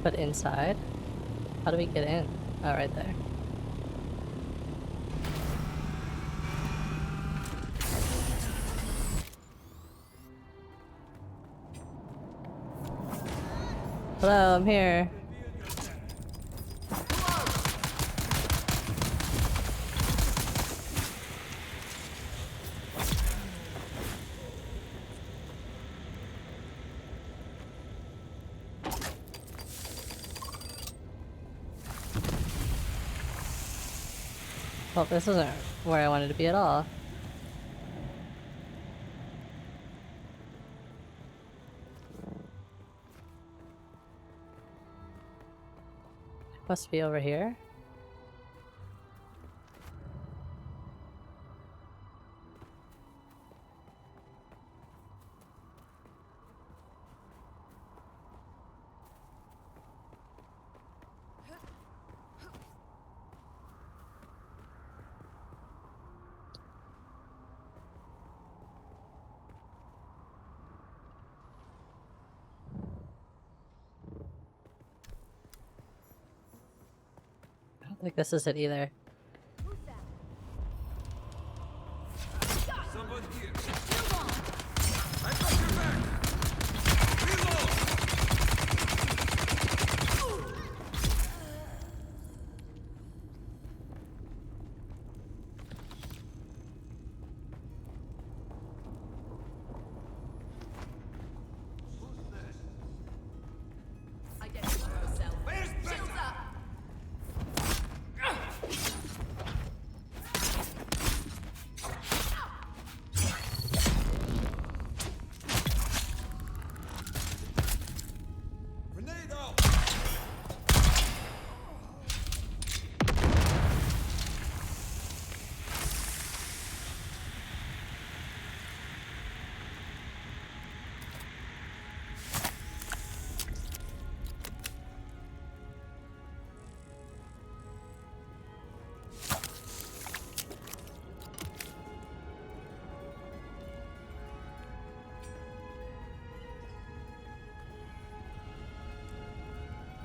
A: But inside? How do we get in? Oh, right there. Hello, I'm here. Well, this isn't where I wanted to be at all. Must be over here. I don't think this is it either.
C: Someone here. I got your back. Reload.
G: Identify yourself.
C: Where's
G: Shields up.
C: Grenade out.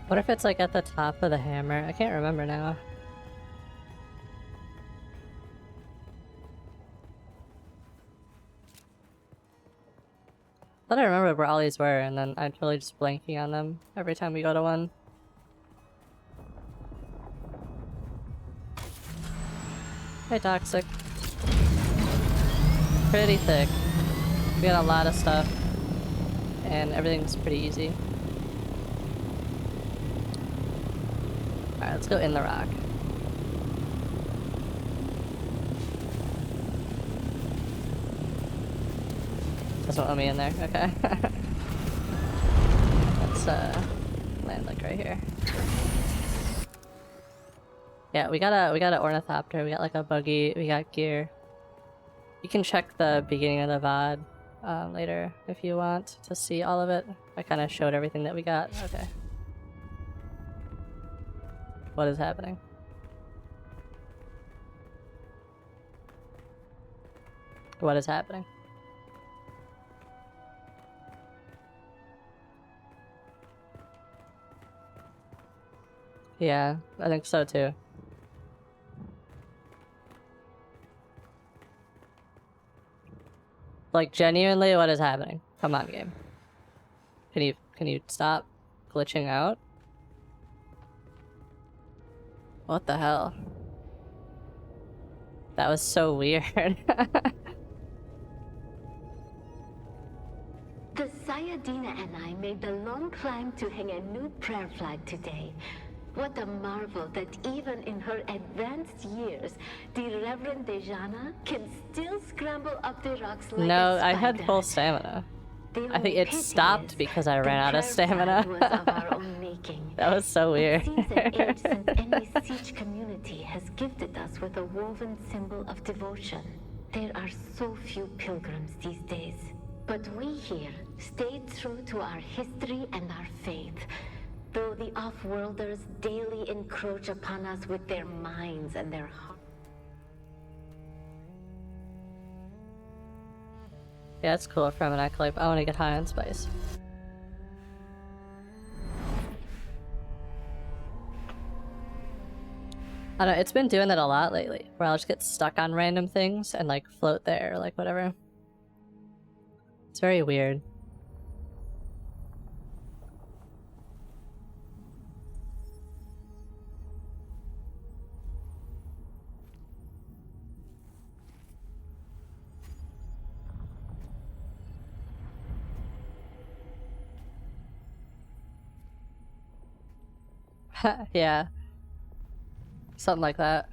A: What if it's like at the top of the hammer? I can't remember now. I thought I remembered where all these were, and then I'm totally just blanking on them every time we go to one. Hey, Toxic. Pretty thick. We got a lot of stuff, and everything's pretty easy. Alright, let's go in the rock. Doesn't want me in there, okay. Let's land like right here. Yeah, we got an ornithopter, we got like a buggy, we got gear. You can check the beginning of the VOD later if you want to see all of it. I kind of showed everything that we got. Okay. What is happening? What is happening? Yeah, I think so too. Like, genuinely, what is happening? Come on, game. Can you stop glitching out? What the hell? That was so weird.
J: The Sayadina and I made the long climb to hang a new prayer flag today. What a marvel that even in her advanced years, the Reverend Dejana can still scramble up the rocks like
A: No,
J: a
A: I had
J: spider.
A: full stamina.
J: The
A: I think
J: only
A: it
J: pity
A: stopped
J: is
A: because I
J: the
A: ran out of
J: prayer
A: stamina.
J: flag was of our own making.
A: That was so weird.
J: It seems an age since any siege community has gifted us with a woven symbol of devotion. There are so few pilgrims these days. But we here stayed true to our history and our faith. Though the off-worlders daily encroach upon us with their minds and their hearts.
A: Yeah, it's cool from an acolyte. I want to get high on spice. I don't know, it's been doing that a lot lately, where I'll just get stuck on random things and like float there, like whatever. It's very weird. Yeah. Something like that.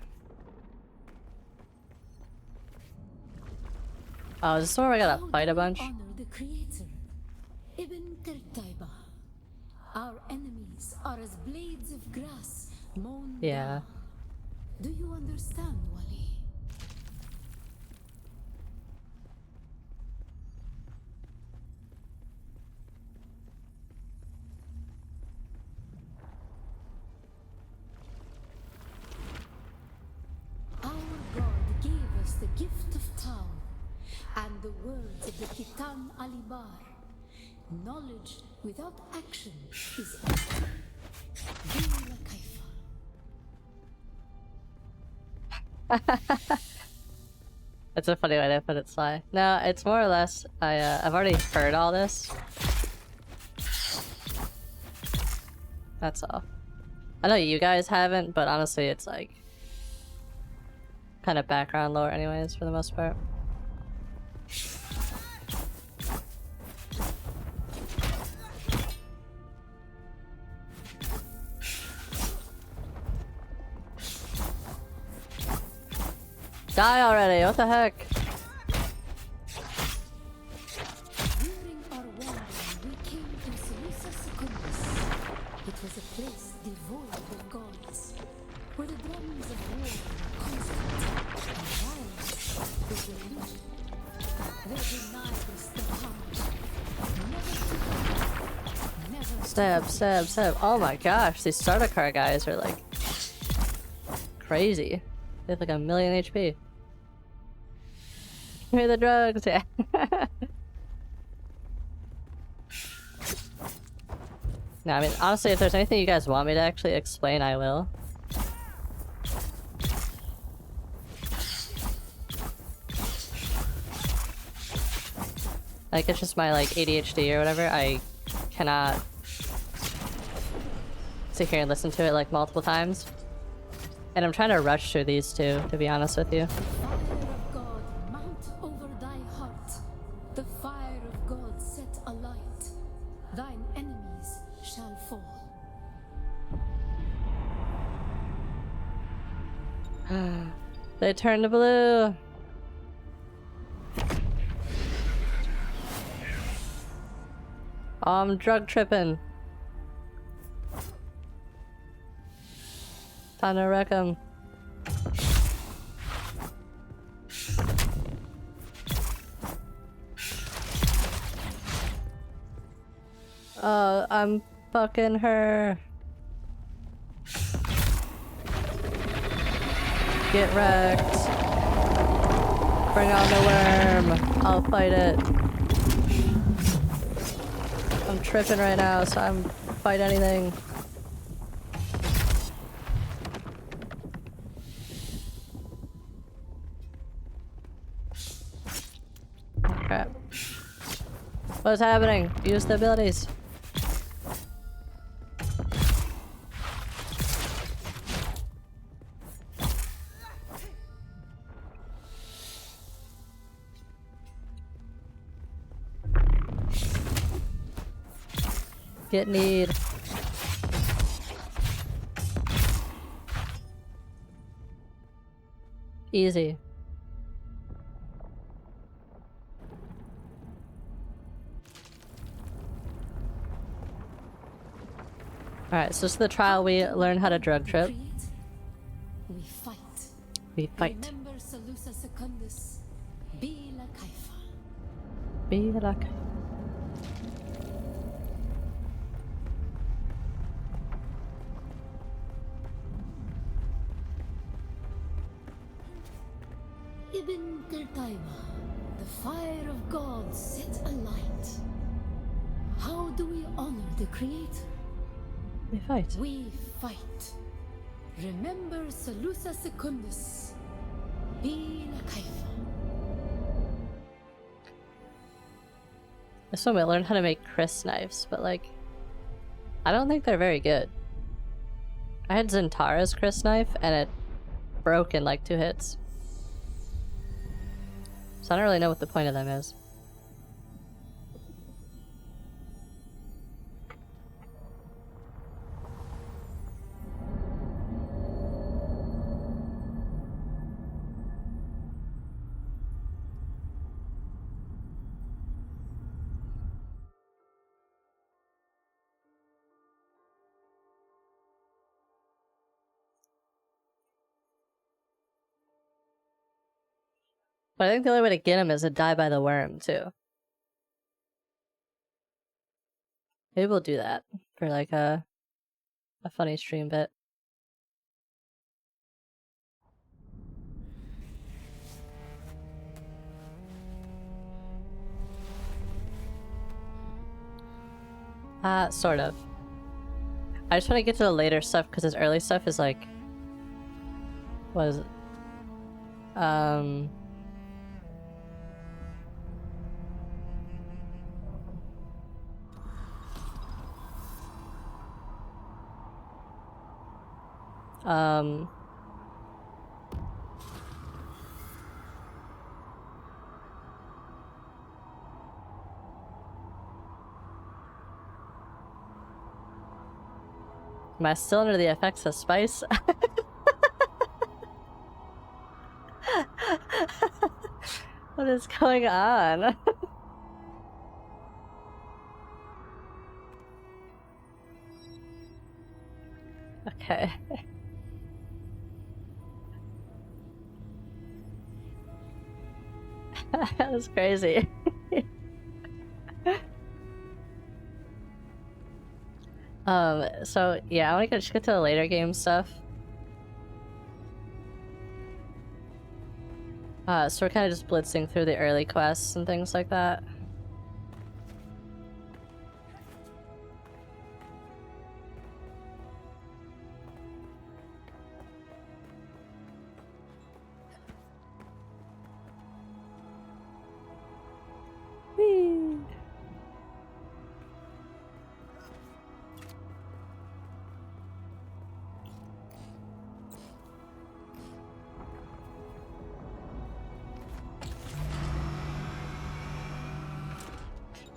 A: Oh, is this where I gotta fight a bunch?
F: Honor the creator, Ibn Tertaiba. Our enemies are as blades of grass mown
A: Yeah.
F: down. Do you understand, Wali? Our God gave us the gift of Tao and the words of the Kitam Alibar. Knowledge without action is empty. Bila kaifa.
A: That's a funny way to put it, Sly. No, it's more or less, I've already heard all this. That's all. I know you guys haven't, but honestly it's like kind of background lore anyways for the most part. Die already, what the heck?
F: During our wandering, we came to Seleucia Secundus. It was a place devoid of gods, where the drums of war were constant and violence was religion. They denied us the heart, never
A: Stab, stab, stab. Oh my gosh, these starter car guys are like crazy. They have like 1,000,000 HP. Give me the drugs, yeah. No, I mean, honestly, if there's anything you guys want me to actually explain, I will. Like, it's just my, like, ADHD or whatever. I cannot sit here and listen to it, like, multiple times. And I'm trying to rush through these two, to be honest with you.
F: fire of God mount over thy heart. The fire of God set alight. Thine enemies shall fall.
A: They turned to blue. Oh, I'm drug tripping. Time to wreck 'em. I'm fucking her. Get wrecked. Bring on the worm. I'll fight it. I'm tripping right now, so I'm fight anything. Crap. What's happening? Use the abilities. Get need. Easy. Alright, so this is the trial we learn how to drug trip.
F: We fight.
A: We fight.
F: Remember Salusa Secundus. Be la Kaifa.
A: Be like.
F: Ibn Tertaiba, the fire of God set alight. How do we honor the Creator?
A: We fight.
F: We fight. Remember Salusa Secundus. Be la Kaifa.
A: This one we learned how to make Chris knives, but like, I don't think they're very good. I had Zentara's Chris knife and it broke in like 2 hits. So I don't really know what the point of them is. But I think the only way to get him is to die by the worm, too. Maybe we'll do that for like a funny stream bit. Sort of. I just want to get to the later stuff because his early stuff is like... What is it? Am I still under the effects of spice? What is going on? Okay. That was crazy. So yeah, I want to just get to the later game stuff. So we're kind of just blitzing through the early quests and things like that. Whee!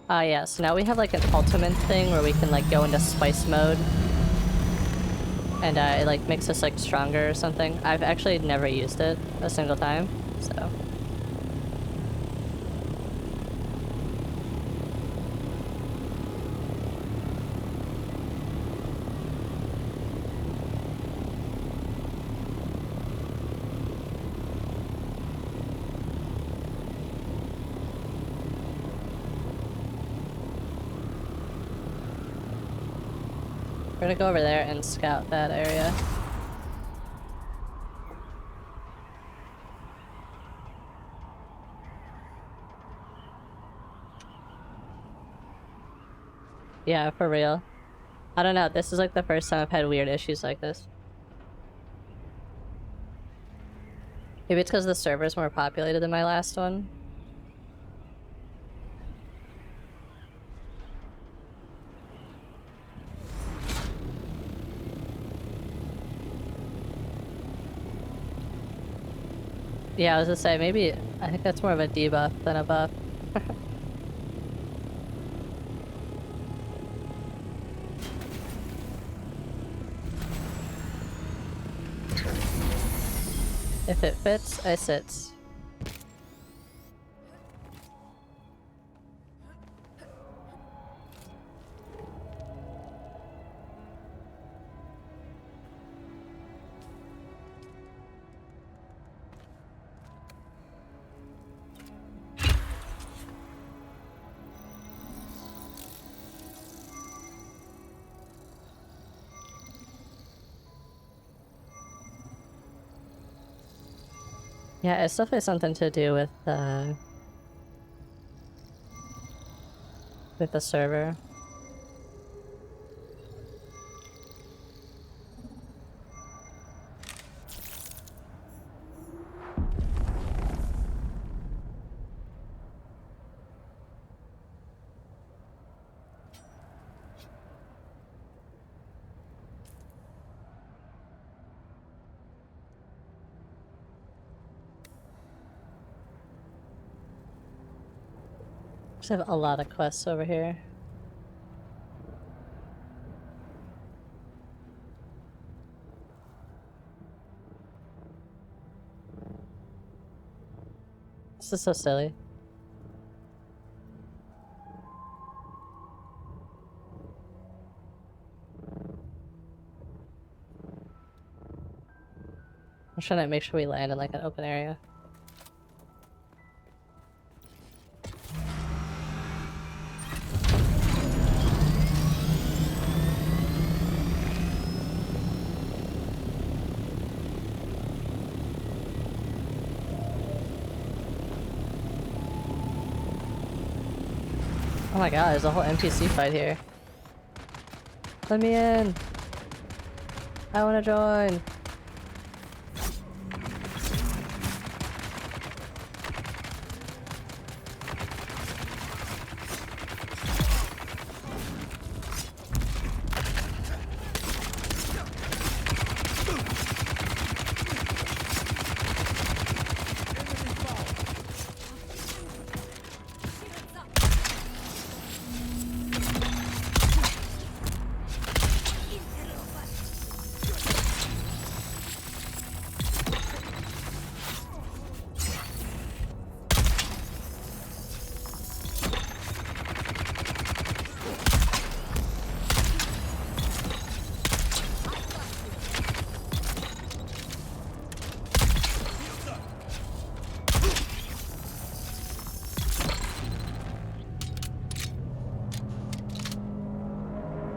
A: Yeah, so now we have like an ultimate thing where we can like go into spice mode. And it like makes us like stronger or something. I've actually never used it a single time, so... We're gonna go over there and scout that area. Yeah, for real. I don't know, this is like the first time I've had weird issues like this. Maybe it's because the server's more populated than my last one. Yeah, I was gonna say, maybe, I think that's more of a debuff than a buff. If it fits, I sits. Yeah, it's definitely something to do with the server. Just have a lot of quests over here. This is so silly. I'm trying to make sure we land in like an open area. Oh my god, there's a whole NPC fight here. Let me in! I wanna join!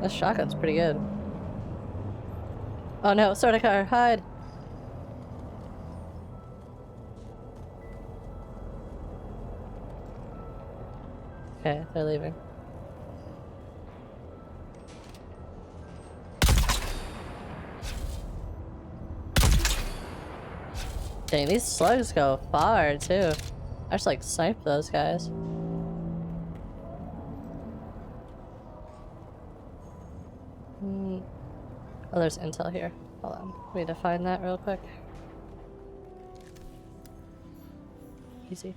A: This shotgun's pretty good. Oh no, start a car, hide! Okay, they're leaving. Dang, these slugs go far too. I just like snipe those guys. Oh, there's intel here. Hold on. We need to find that real quick. Easy.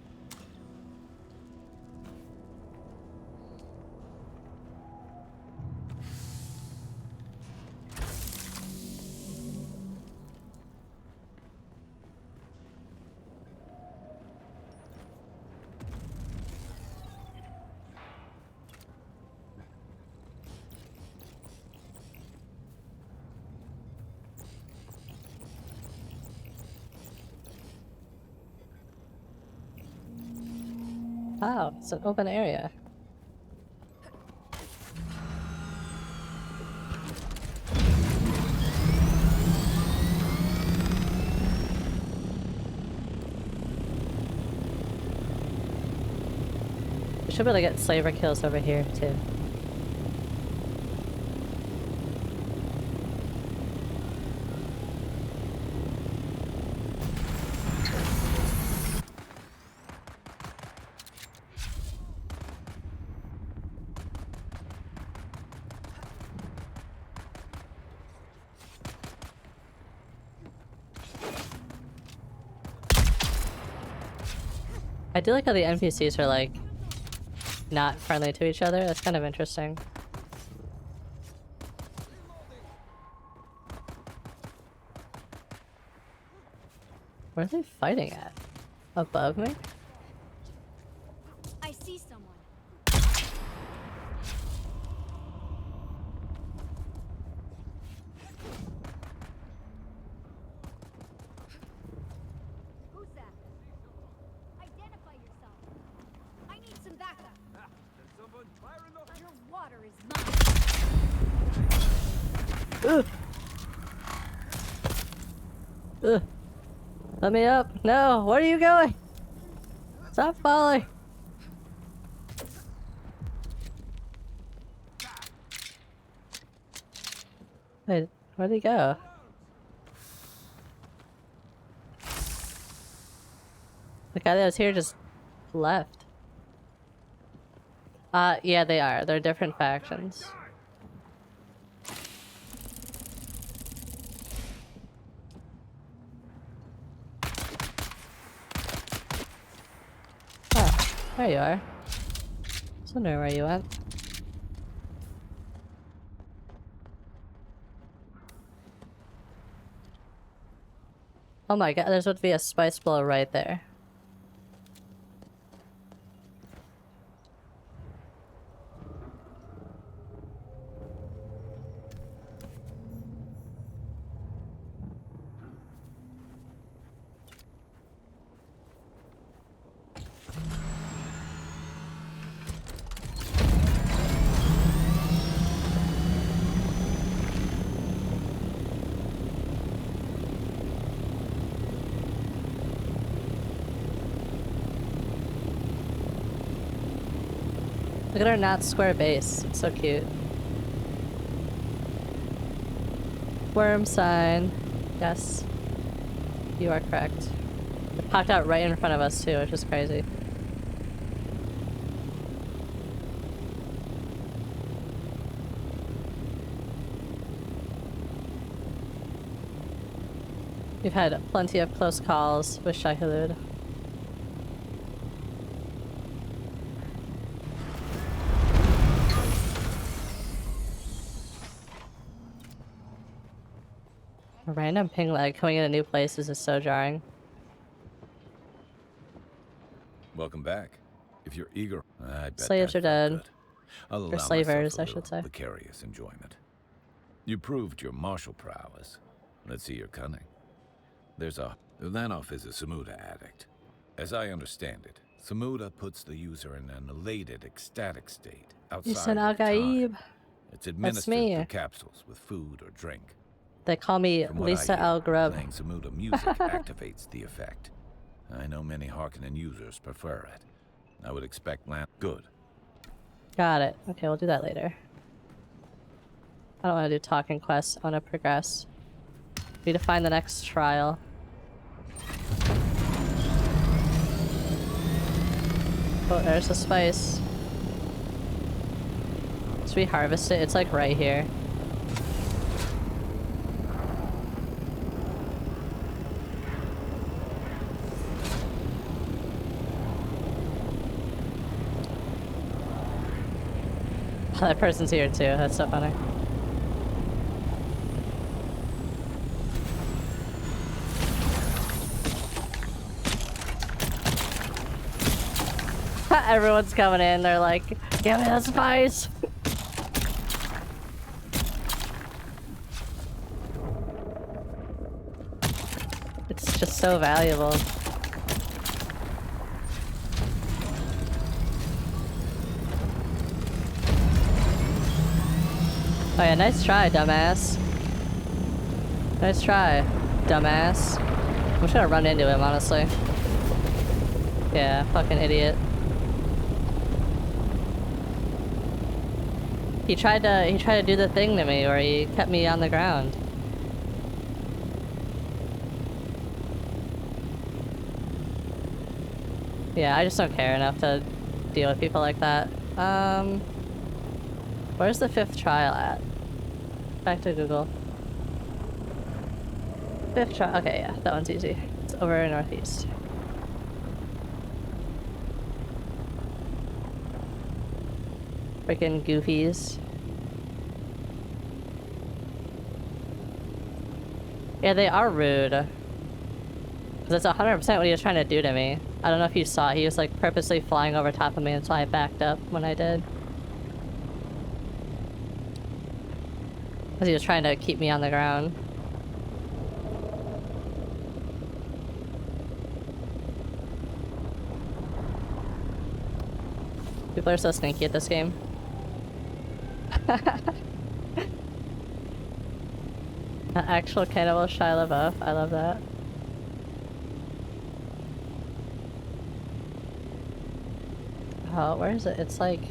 A: Wow, it's an open area. We should be able to get slaver kills over here too. I do like how the NPCs are like not friendly to each other. That's kind of interesting. Where are they fighting at? Above me?
B: I see someone. Who's that? Identify yourself. I need some backup.
C: Someone firing the
B: Your water is mine.
A: Ugh. Ugh. Let me up. No, where are you going? Stop falling. Wait, where'd he go? The guy that was here just left. Yeah, they are. They're different factions. Oh, there you are. I was wondering where you went. Oh my god, there's about to be a spice blow right there. Look at our not square base. It's so cute. Worm sign. Yes. You are correct. It popped out right in front of us too, which is crazy. We've had plenty of close calls with Shai-Hulud. A random ping lag coming into new places is so jarring.
I: Welcome back. If you're eager, I bet
A: Slaves
I: that
A: are
I: felt
A: dead.
I: good. I'll allow
A: Or slavers,
I: myself a
A: I should
I: little
A: say.
I: vicarious enjoyment. You proved your martial prowess. Let's see your cunning. Lanov is a Samuda addict. As I understand it, Samuda puts the user in an elated, ecstatic state outside
A: You said
I: of
A: Al-Gaib.
I: time. It's administered
A: me.
I: through capsules with food or drink.
A: They call me
I: From what
A: Lisa
I: I hear,
A: Al-Grub.
I: playing Samuda music activates the effect. I know many Harkonnen users prefer it. I would expect Good.
A: Got it. Okay, we'll do that later. I don't want to do talking quests. I want to progress. Need to find the next trial. Oh, there's the spice. Should we harvest it? It's like right here. Oh, that person's here too. That's so funny. Everyone's coming in. They're like, "Give me the spice." It's just so valuable. Oh yeah, nice try, dumbass. Nice try, dumbass. I'm just gonna run into him, honestly. Yeah, fucking idiot. He tried to do the thing to me where he kept me on the ground. Yeah, I just don't care enough to deal with people like that. Where's the 5th trial at? Back to Google. 5th trial. Okay, yeah, that one's easy. It's over northeast. Freaking goofies. Yeah, they are rude. Because that's 100% what he was trying to do to me. I don't know if you saw it. He was like purposely flying over top of me, and so I backed up when I did. Because he was trying to keep me on the ground. People are so sneaky at this game. An actual cannibal Shia LaBeouf. I love that. Oh, where is it? It's like...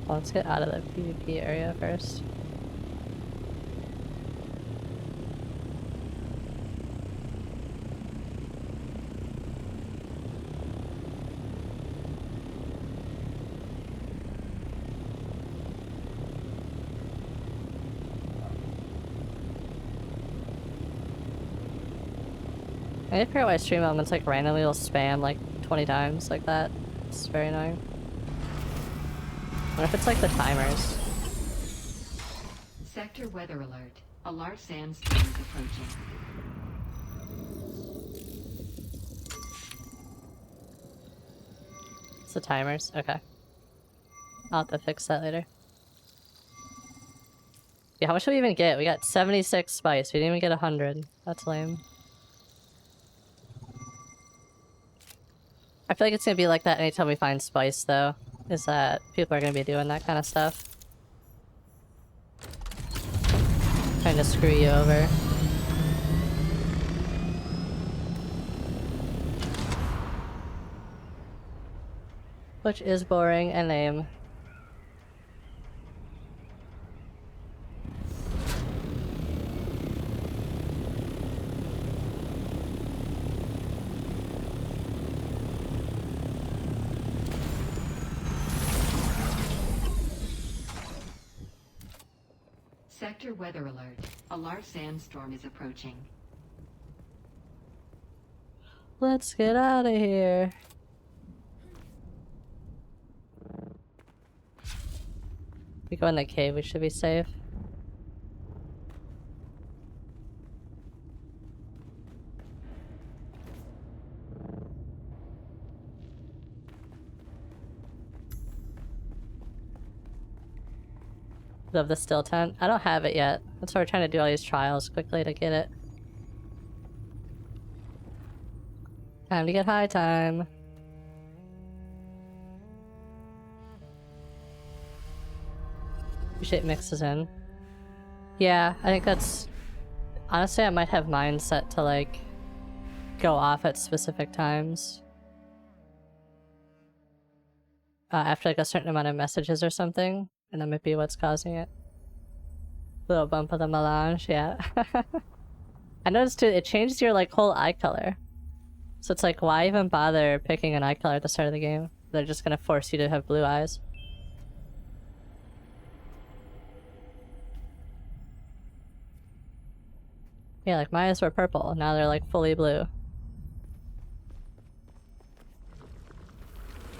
A: Well, let's get out of the PvP area first. I figure out why stream elements like randomly will spam like 20 times like that. It's very annoying. What if it's like the timers?
H: Sector weather alert. A large sandstorm is approaching.
A: It's the timers? Okay. I'll have to fix that later. Yeah, how much did we even get? We got 76 spice. We didn't even get 100. That's lame. I feel like it's gonna be like that anytime we find spice, though. Is that people are gonna be doing that kind of stuff. Trying to screw you over. Which is boring and lame.
H: Sector weather alert. A large sandstorm is approaching.
A: Let's get out of here. We go in the cave, we should be safe. Of the still tent. I don't have it yet. That's why we're trying to do all these trials quickly to get it. Time to get high time. Shit mixes in. Yeah, I think that's... Honestly, I might have mine set to, like, go off at specific times. After, like, a certain amount of messages or something. And that might be what's causing it. Little bump of the melange, yeah. I noticed, too, it changed your, like, whole eye color. So it's like, why even bother picking an eye color at the start of the game? They're just gonna force you to have blue eyes. Yeah, like my eyes were purple, now they're like fully blue.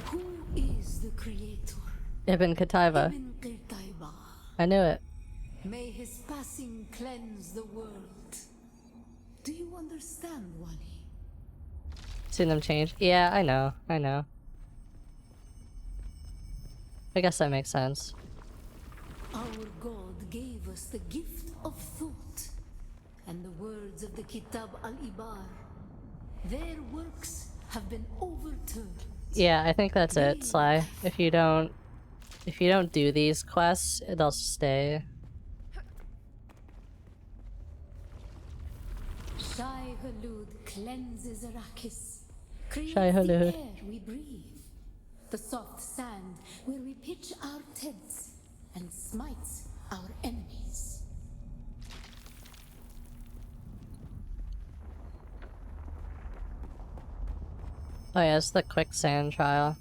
F: Who is the creator?
A: Ibn Qutayba.
F: Ibn Qutayba.
A: I knew it.
F: May his passing cleanse the world. Do you understand, Wally?
A: Seen them change? Yeah, I know, I know. I guess that makes sense.
F: Our God gave us the gift of thought. And the words of the Kitab al-Ibar, their works have been overturned.
A: Yeah, I think that's it, Sly. If you don't do these quests, they'll stay.
F: Shai Hulud cleanses Arrakis, creates
A: Shai
F: the
A: Hulud.
F: air we breathe, the soft sand where we pitch our tents, and smites our enemies.
A: Oh yeah, it's the quicksand trial.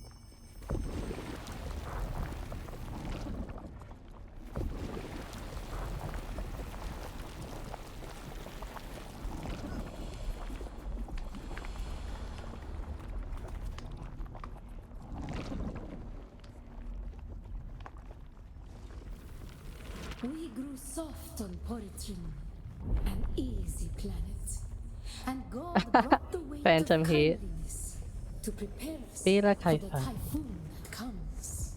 F: We grew soft on Poritrin, an easy planet. And God brought the weight
A: Phantom
F: of
A: heat.
F: kindliness to prepare us
A: Bila
F: for the
A: Kaifa.
F: typhoon that comes.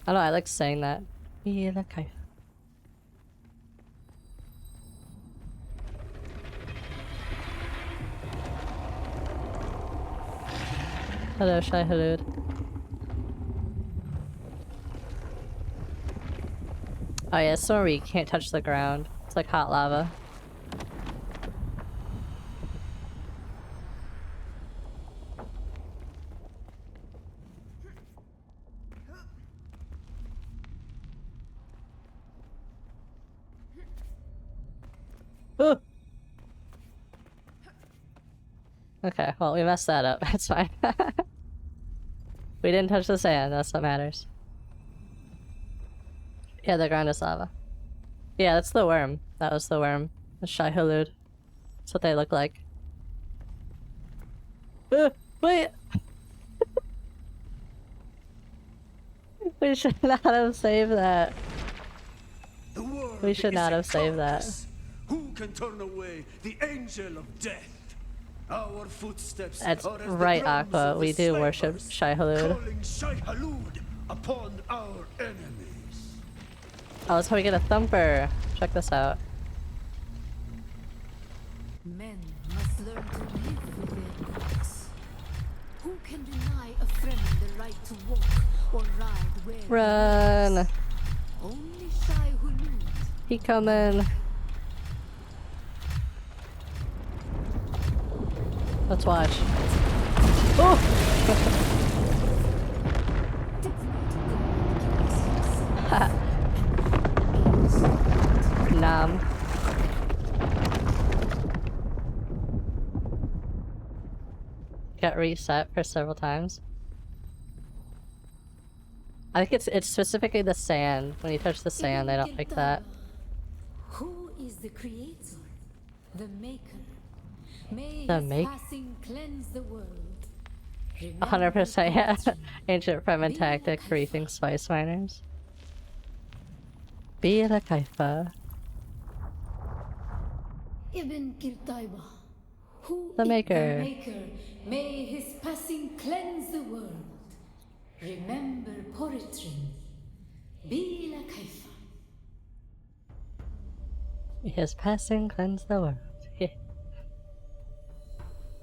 A: I don't know, I like saying that. Bila Kaifa. Hello, Shai Halud. Oh yeah, sorry, you can't touch the ground. It's like hot lava. Ooh. Okay, well, we messed that up. That's fine. We didn't touch the sand, that's what matters. Yeah, the ground is lava. Yeah, that's the worm. That was the worm. The Shai Halud. That's what they look like. Wait! We should not have saved that.
D: The world
A: We should not
D: is
A: have saved that.
D: darkness. Who can turn away the angel of death? Our footsteps
A: That's
D: are as the
A: right,
D: drums
A: Aqua.
D: of the
A: We do worship
D: slavers,
A: Shai Halud.
D: calling Shai Halud upon our enemies.
A: Oh, let's hope we get a thumper. Check this out.
F: Men must learn to live with their gods. Who can deny a friend the right to walk or ride where he
A: Run!
F: wills? Only Shai Hulud.
A: He coming. Let's watch. Oh! Nom. Got reset for several times. I think it's specifically the sand. When you touch the sand, they don't like that.
F: Who is the creator? The maker. May
A: The
F: his
A: make-
F: passing cleanse the world.
A: 100% yeah. Ancient Fremen tactic, briefing spice miners. Bila Kaifa.
F: Ibn Kirtaiba. Who
A: The
F: is
A: maker.
F: the maker? May his passing cleanse the world. Remember Poritrin. Bila Kaifa.
A: His passing cleanse the world. Yeah.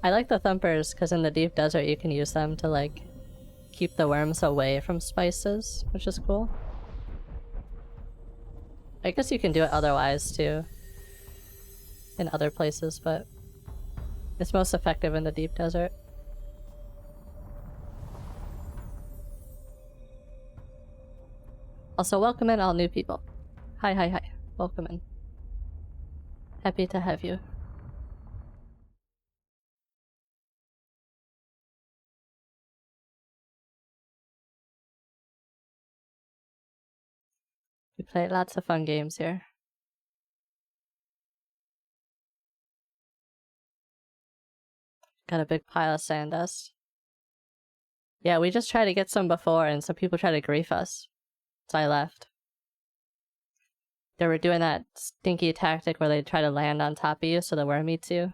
A: I like the thumpers because in the deep desert you can use them to like keep the worms away from spices, which is cool. I guess you can do it otherwise too in other places, but it's most effective in the deep desert. Also, welcome in all new people. Hi, hi, hi. Welcome in. Happy to have you. We play lots of fun games here. Got a big pile of sand dust. Yeah, we just tried to get some before and some people tried to grief us. So I left. They were doing that stinky tactic where they try to land on top of you so the worm eats you.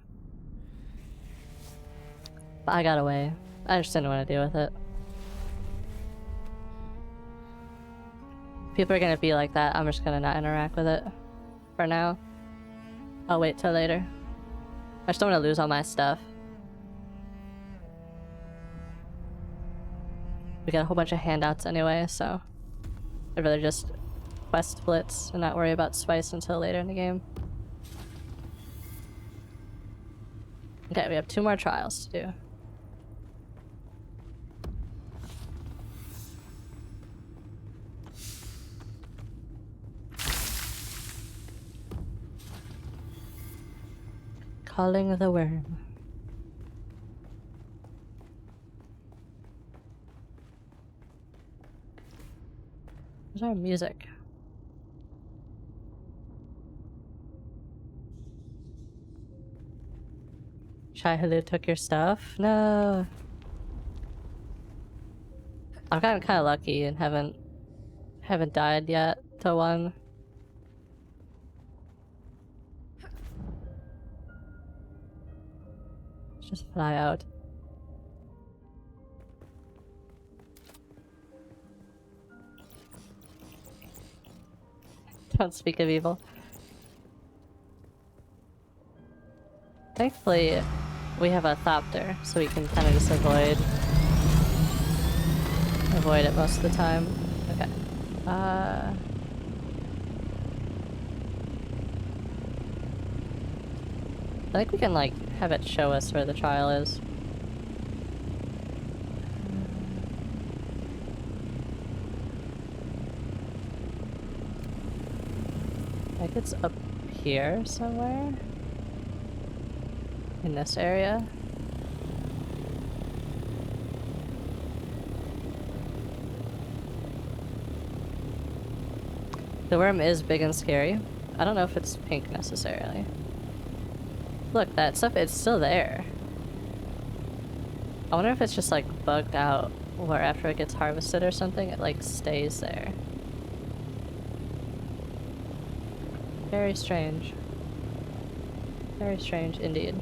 A: But I got away. I just didn't want to deal with it. People are gonna be like that, I'm just gonna not interact with it. For now. I'll wait till later. I just don't want to lose all my stuff. We got a whole bunch of handouts anyway, so I'd rather just quest blitz and not worry about spice until later in the game. Okay, we have 2 more trials to do. Calling the worm. Where's our music? Shai Halud took your stuff? No. I've gotten kind of lucky and haven't died yet to one. Just fly out. Don't speak of evil. Thankfully, we have a thopter, so we can kind of just avoid it most of the time. Okay. I think we can, like, have it show us where the trial is. I think it's up here somewhere. In this area. The worm is big and scary. I don't know if it's pink necessarily. Look, that stuff, it's still there. I wonder if it's just like bugged out, where after it gets harvested or something, it like stays there. Very strange. Very strange indeed.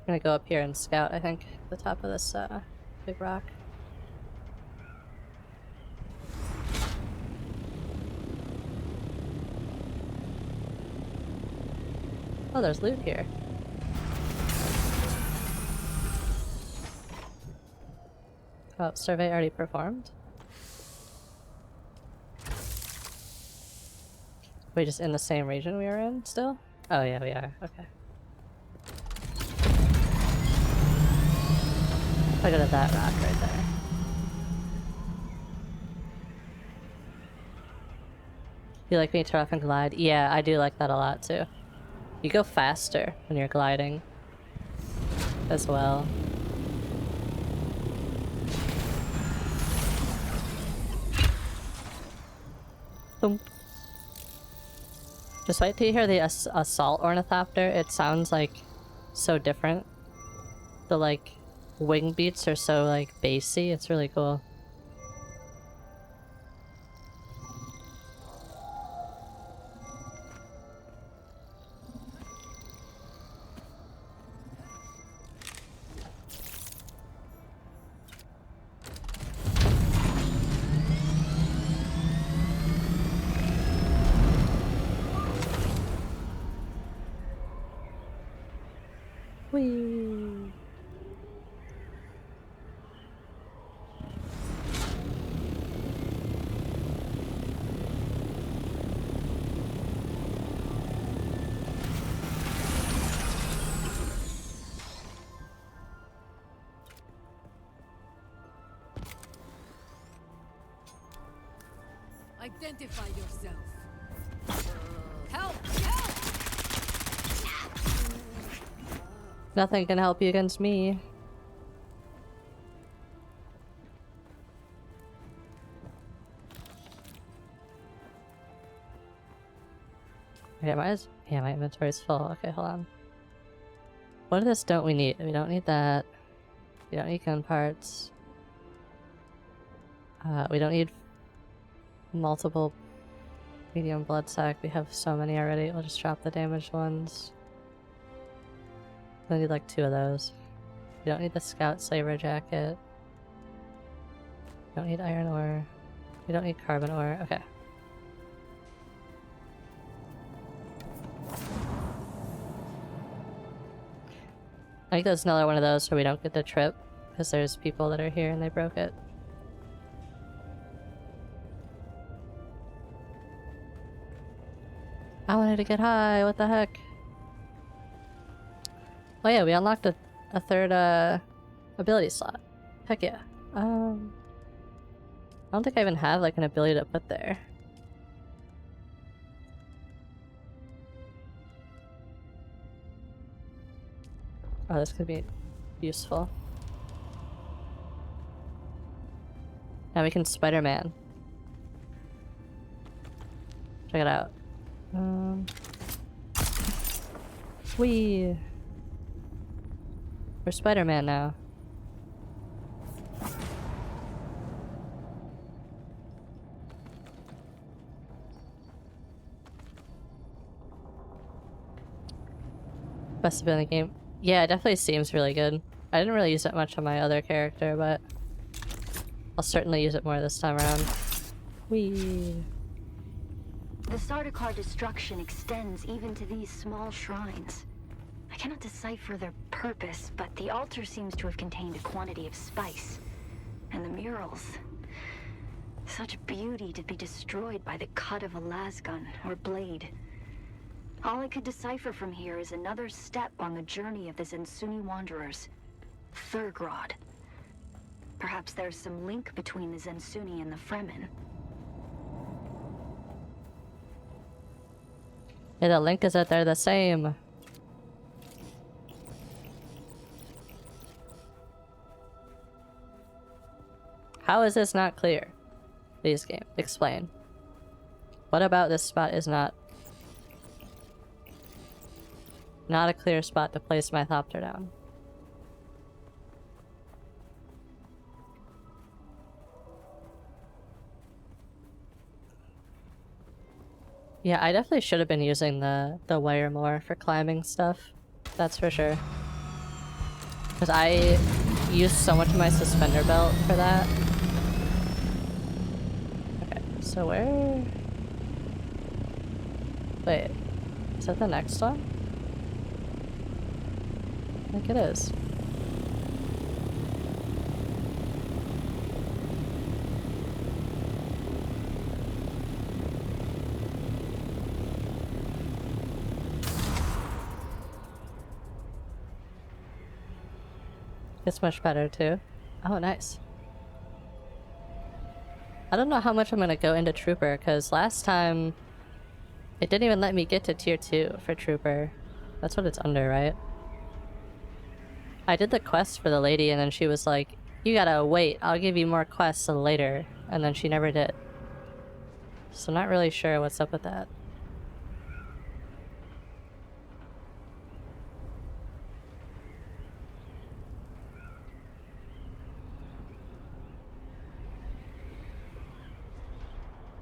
A: I'm gonna go up here and scout, I think, the top of this big rock. Oh, there's loot here. Oh, survey already performed? We just in the same region we were in still? Oh yeah, we are. Okay. I go to that rock right there. You like me to rough and glide? Yeah, I do like that a lot too. You go faster when you're gliding as well. Boom. Just wait till you hear the assault ornithopter. It sounds like so different. The like wing beats are so like bassy. It's really cool. Whee!
G: Identify yourself. Help! Help!
A: Nothing can help you against me. Okay, my inventory's full. Okay, hold on. What of this don't we need? We don't need that. We don't need gun parts. We don't need multiple medium blood sac. We have so many already. We'll just drop the damaged ones. We need like 2 of those. We don't need the scout saber jacket. We don't need iron ore. We don't need carbon ore. Okay. I think there's another one of those so we don't get the trip, because there's people that are here and they broke it. I wanted to get high, what the heck? Oh yeah, we unlocked a third ability slot. Heck yeah. I don't think I even have like an ability to put there. Oh, this could be useful. Now we can Spider-Man. Check it out. Whee! We're Spider-Man now. Must have been the game. Yeah, it definitely seems really good. I didn't really use it much on my other character, but I'll certainly use it more this time around. Whee!
J: The Sardaukar destruction extends even to these small shrines. I cannot decipher their purpose, but the altar seems to have contained a quantity of spice. And the murals. Such beauty to be destroyed by the cut of a lasgun or blade. All I could decipher from here is another step on the journey of the Zensuni wanderers. Thurgrod. Perhaps there's some link between the Zensuni and the Fremen.
A: Yeah, the link is that they're the same. How is this not clear? Please, game, explain. What about this spot is not a clear spot to place my thopter down? Yeah, I definitely should have been using the wire more for climbing stuff. That's for sure. Because I used so much of my suspender belt for that. Okay, so where... Wait, is that the next one? I think it is. It's much better too. Oh, nice. I don't know how much I'm gonna go into Trooper, because last time it didn't even let me get to tier 2 for Trooper. That's what it's under, right? I did the quest for the lady and then she was like, you gotta wait, I'll give you more quests later. And then she never did. So not really sure what's up with that.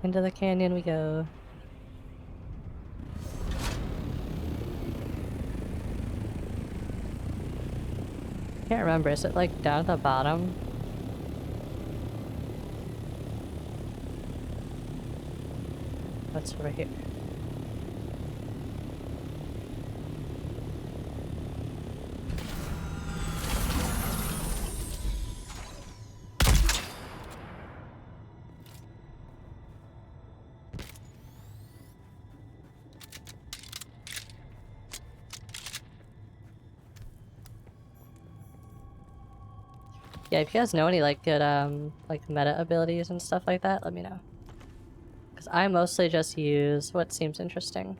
A: Into the canyon we go. Can't remember, is it like down at the bottom? What's over here? Yeah, if you guys know any like good like meta abilities and stuff like that, let me know. Because I mostly just use what seems interesting.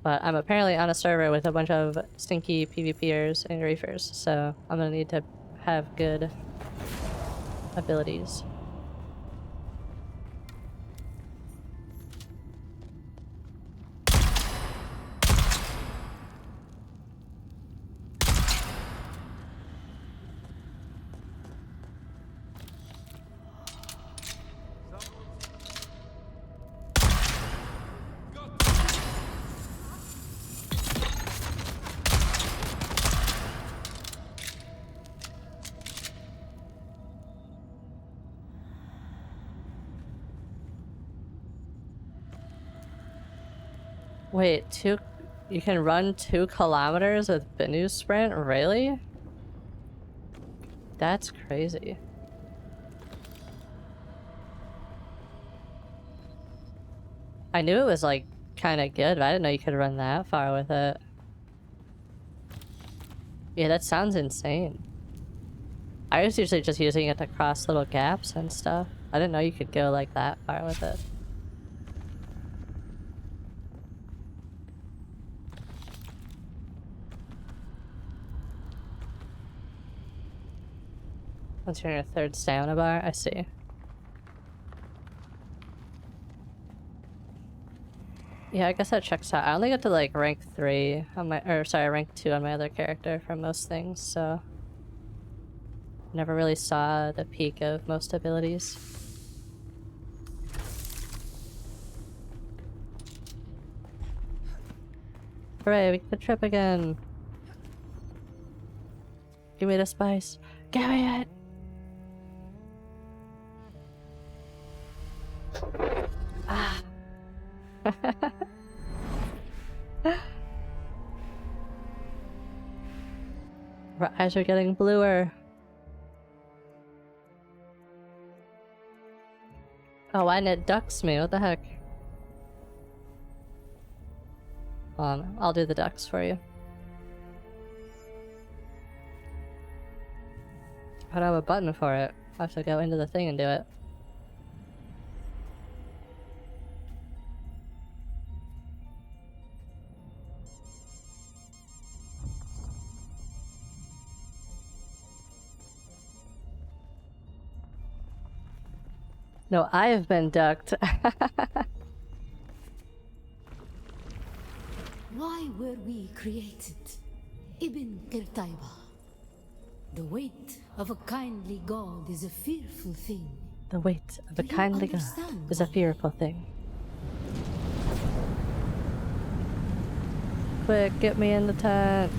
A: But I'm apparently on a server with a bunch of stinky PvPers and griefers, so I'm gonna need to have good abilities. Wait, you can run 2 kilometers with Binu Sprint? Really? That's crazy. I knew it was like kind of good, but I didn't know you could run that far with it. Yeah, that sounds insane. I was usually just using it to cross little gaps and stuff. I didn't know you could go like that far with it. Once you're in your 3rd stamina bar, I see. Yeah, I guess that checks out. I only got to like rank 3 on my, or sorry, rank 2 on my other character for most things, so never really saw the peak of most abilities. Hooray, we could trip again. Give me the spice. Give me it! Ah. Our eyes are getting bluer. Oh, and it ducks me. What the heck? I'll do the ducks for you. I don't have a button for it. I have to go into the thing and do it. No, I have been ducked.
F: Why were we created? Ibn Qirtaiba. The weight of a kindly god is a fearful thing.
A: The weight of a
F: Do you
A: kindly god
F: understand
A: is a
F: why?
A: fearful thing. Quick, get me in the tent.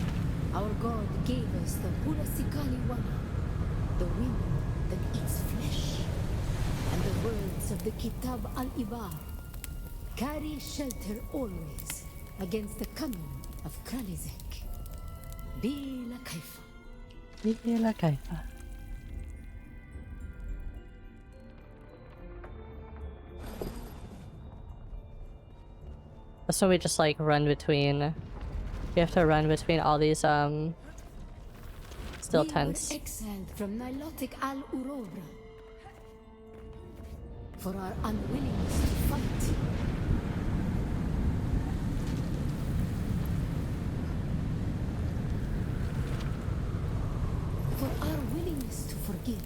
F: Our god gave us the Hulasikali Wana, the wind that eats flesh, and the words of the Kitab al-Ibar. Carry shelter always against the coming of Kralizek. Bila Kaifa.
A: Bila kaifa. So we just like run between. We have to run between all these still tents.
F: We were exiled from Nilotic al-Urobra for our unwillingness to fight. For our willingness to forgive.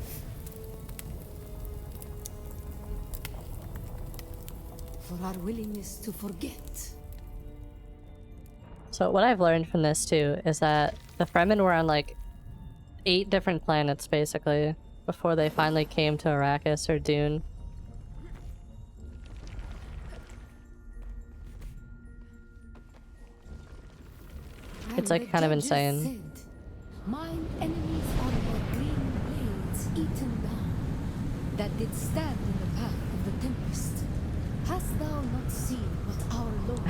F: For our willingness to forget.
A: So what I've learned from this too is that the Fremen were on like 8 different planets basically before they finally came to Arrakis or Dune. It's like kind of insane.
F: Said, mine enemies are like green blades eaten down, that did stand in the path of the tempest. Hast thou not seen what our Lord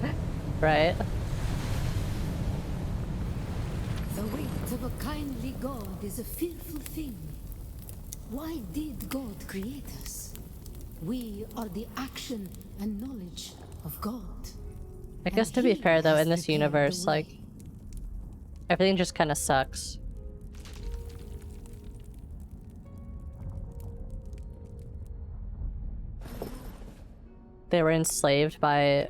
F: did?
A: Right?
F: The weight of a kindly God is a fearful thing. Why did God create us? We are the action and knowledge of God.
A: I guess
F: And
A: to be
F: he
A: fair though,
F: has
A: in this
F: prepared the
A: universe,
F: way.
A: like, everything just kind of sucks. They were enslaved by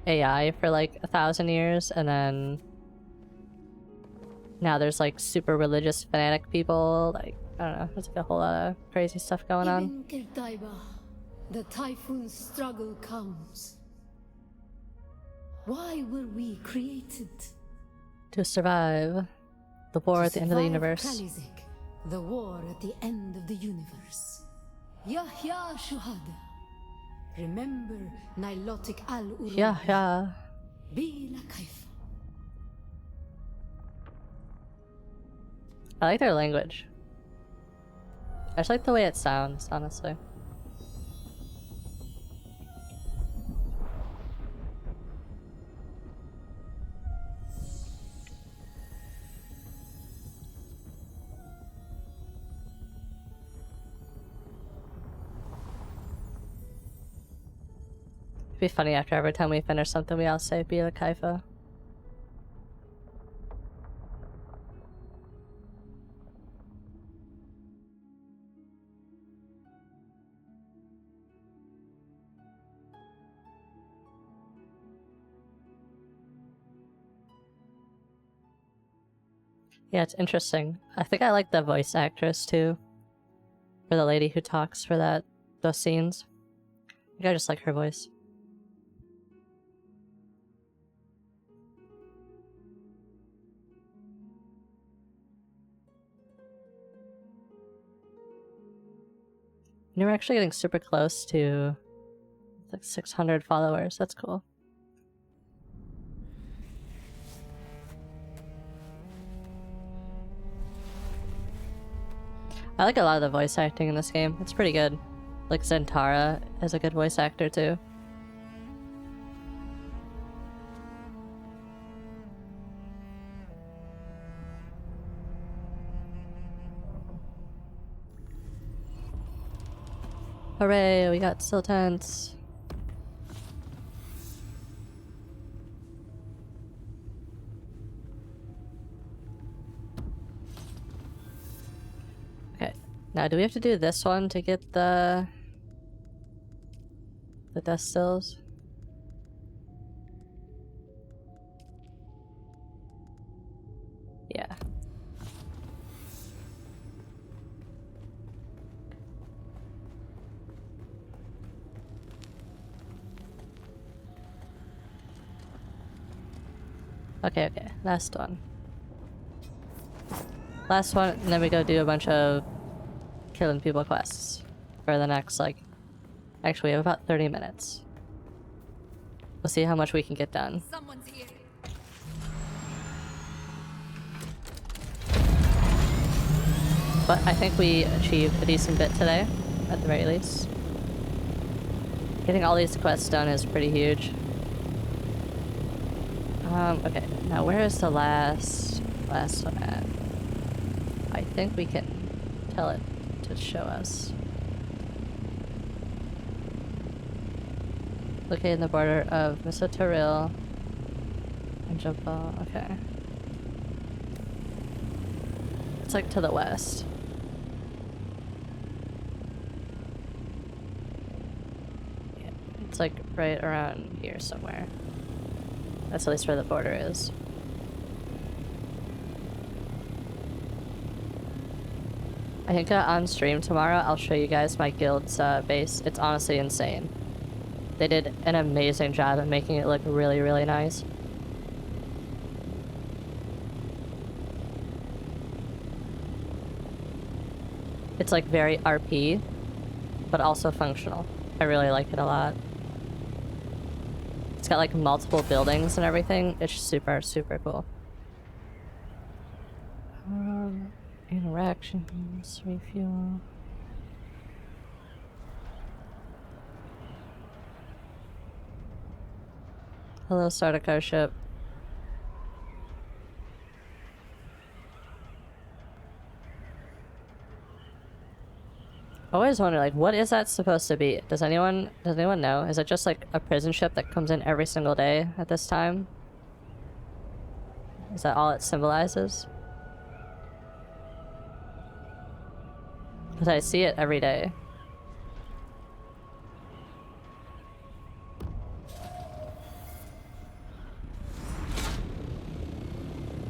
A: AI for like 1,000 years, and then now there's like super religious fanatic people, like, I don't know, there's like a whole lot of crazy stuff going on.
F: Ibn Qirtaiba, the typhoon's struggle comes. Why were we created?
A: To survive the war at the end of the
F: survive
A: universe.
F: Kralizek, the war at the end of the universe. Yahya Shuhada. Remember Nilotic al-Urub.
A: Yeah.
F: Bila Kaifa.
A: I like their language. I just like the way it sounds, honestly. It'd be funny after every time we finish something we all say Bila Kaifa. Yeah, it's interesting. I think I like the voice actress too. For the lady who talks for those scenes. I think I just like her voice. And we're actually getting super close to like 600 followers. That's cool. I like a lot of the voice acting in this game. It's pretty good. Like Zentara is a good voice actor too. Hooray, we got still tents. Okay, now do we have to do this one to get the dust stills? Yeah. Okay, okay, last one. Last one, and then we go do a bunch of killing people quests for the next, like... Actually, we have about 30 minutes. We'll see how much we can get done.
G: Someone's here.
A: But I think we achieved a decent bit today, at the very least. Getting all these quests done is pretty huge. Okay, now where is the last one at? I think we can tell it to show us. Located in the border of Misotaril and Jabal. Okay. It's like to the west. Yeah, it's like right around here somewhere. That's at least where the border is. I think on stream tomorrow I'll show you guys my guild's base. It's honestly insane. They did an amazing job at making it look really, really nice. It's like very RP, but also functional. I really like it a lot. It's got like multiple buildings and everything. It's super, super cool. Interactions, refuel. Hello, Sardaukar ship. I always wonder, like, what is that supposed to be? Does anyone know? Is it just like a prison ship that comes in every single day at this time? Is that all it symbolizes? Because I see it every day.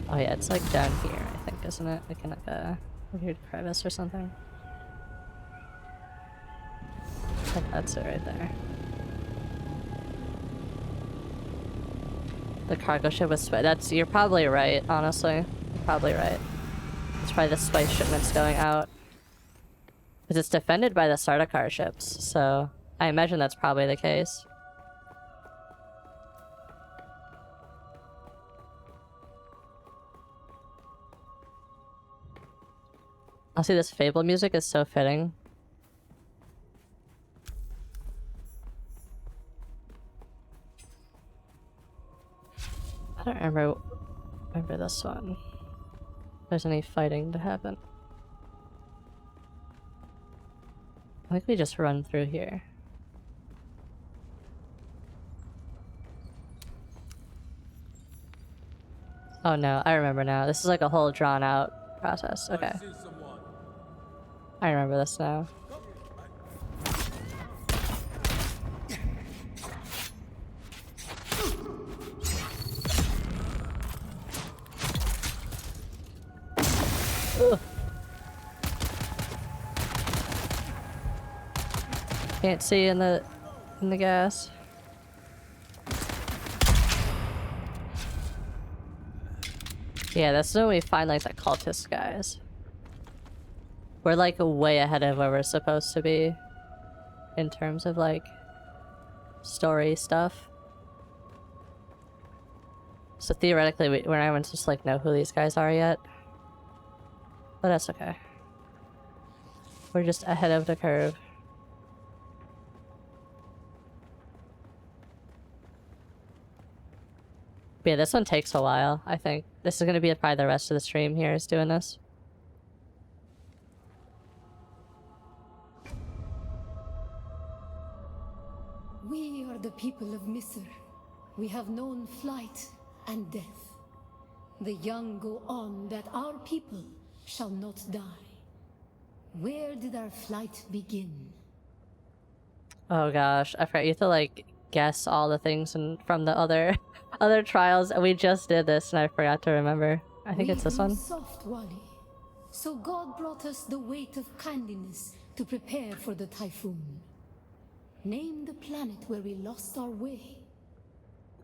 A: Oh yeah, it's like down here, I think, isn't it? Like in like a weird crevice or something. I think that's it right there. The cargo ship was spice. You're probably right, honestly. You're probably right. It's probably the spice shipments going out. Because it's defended by the Sardaukar ships, so I imagine that's probably the case. I'll see, this Fable music is so fitting. I don't remember this one. If there's any fighting to happen. I think we just run through here. Oh no, I remember now. This is like a whole drawn out process. Okay. I remember this now. Ugh. Can't see in the gas. Yeah, that's when we find like the cultist guys. We're like way ahead of where we're supposed to be. in terms of like story stuff. So theoretically, we're not even supposed to like know who these guys are yet. But that's okay. We're just ahead of the curve. But yeah, this one takes a while, I think. This is gonna be probably the rest of the stream here is doing this.
F: We are the people of Misr. We have known flight and death. The young go on that our people shall not die. Where did our flight begin?
A: Oh gosh, I forgot you have to like guess all the things from the other other trials, and we just did this and I forgot to remember. I think it's this
F: grew
A: one.
F: Soft, Wally. So God brought us the weight of kindness to prepare for the typhoon. Name the planet where we lost our way.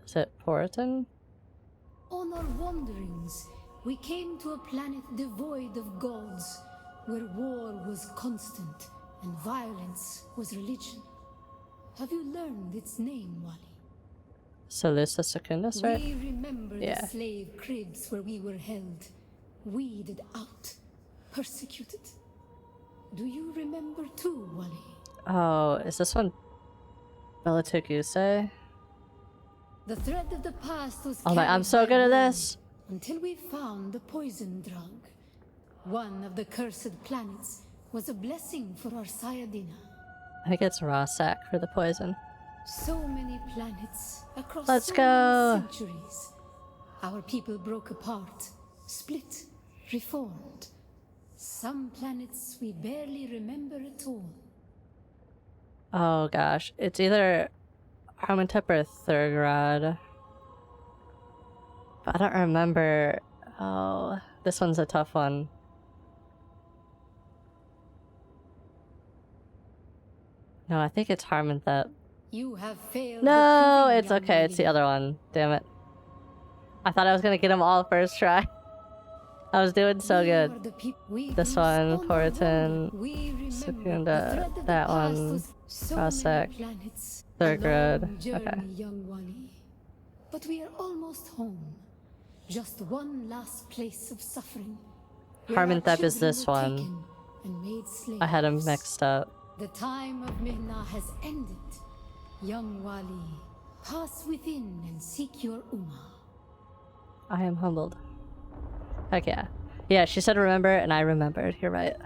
A: Is it Poriton?
F: On our wanderings, we came to a planet devoid of gods, where war was constant and violence was religion. Have you learned its name, Wally?
A: Salusa Secundus, right?
F: We remember
A: Yeah.
F: the slave cribs where we were held, weeded out, persecuted. Do you remember too, Wally?
A: Oh, is this one Belatuguse?
F: The thread of the past was
A: Oh my, I'm
F: carried
A: so
F: by
A: good at
F: war
A: this.
F: until we found the poison drug. One of the cursed planets was a blessing for our Sayadina.
A: I think it's Rossack for the poison.
F: So many planets across
A: Let's
F: so
A: go.
F: many centuries. Our people broke apart, split, reformed. Some planets we barely remember at all.
A: Oh gosh, it's either Harmontep or Thurgrad. But I don't remember. Oh, this one's a tough one. No, I think it's Harmontep.
F: You have failed.
A: No,
F: the
A: it's
F: young
A: okay. It's the
F: Wally.
A: other one. Damn it. I thought I was gonna get them all first try. I was doing so
F: We
A: good.
F: are the peop- we
A: This
F: grew
A: one,
F: on our
A: Poriton,
F: wander. We remember
A: Secunda,
F: the thread of the
A: that
F: past
A: one,
F: was so
A: Rossack,
F: many planets.
A: Thurgrad.
F: A long journey,
A: Okay.
F: young Wally. But we are almost home. Just one last place of suffering. where our
A: Harmontep is
F: children
A: this
F: were
A: one.
F: taken and made slaves.
A: I had them mixed up.
F: The time of Mihna has ended. Young Wali, pass within and seek your Ummah.
A: I am humbled. Heck yeah. Yeah, she said remember, and I remembered. You're right.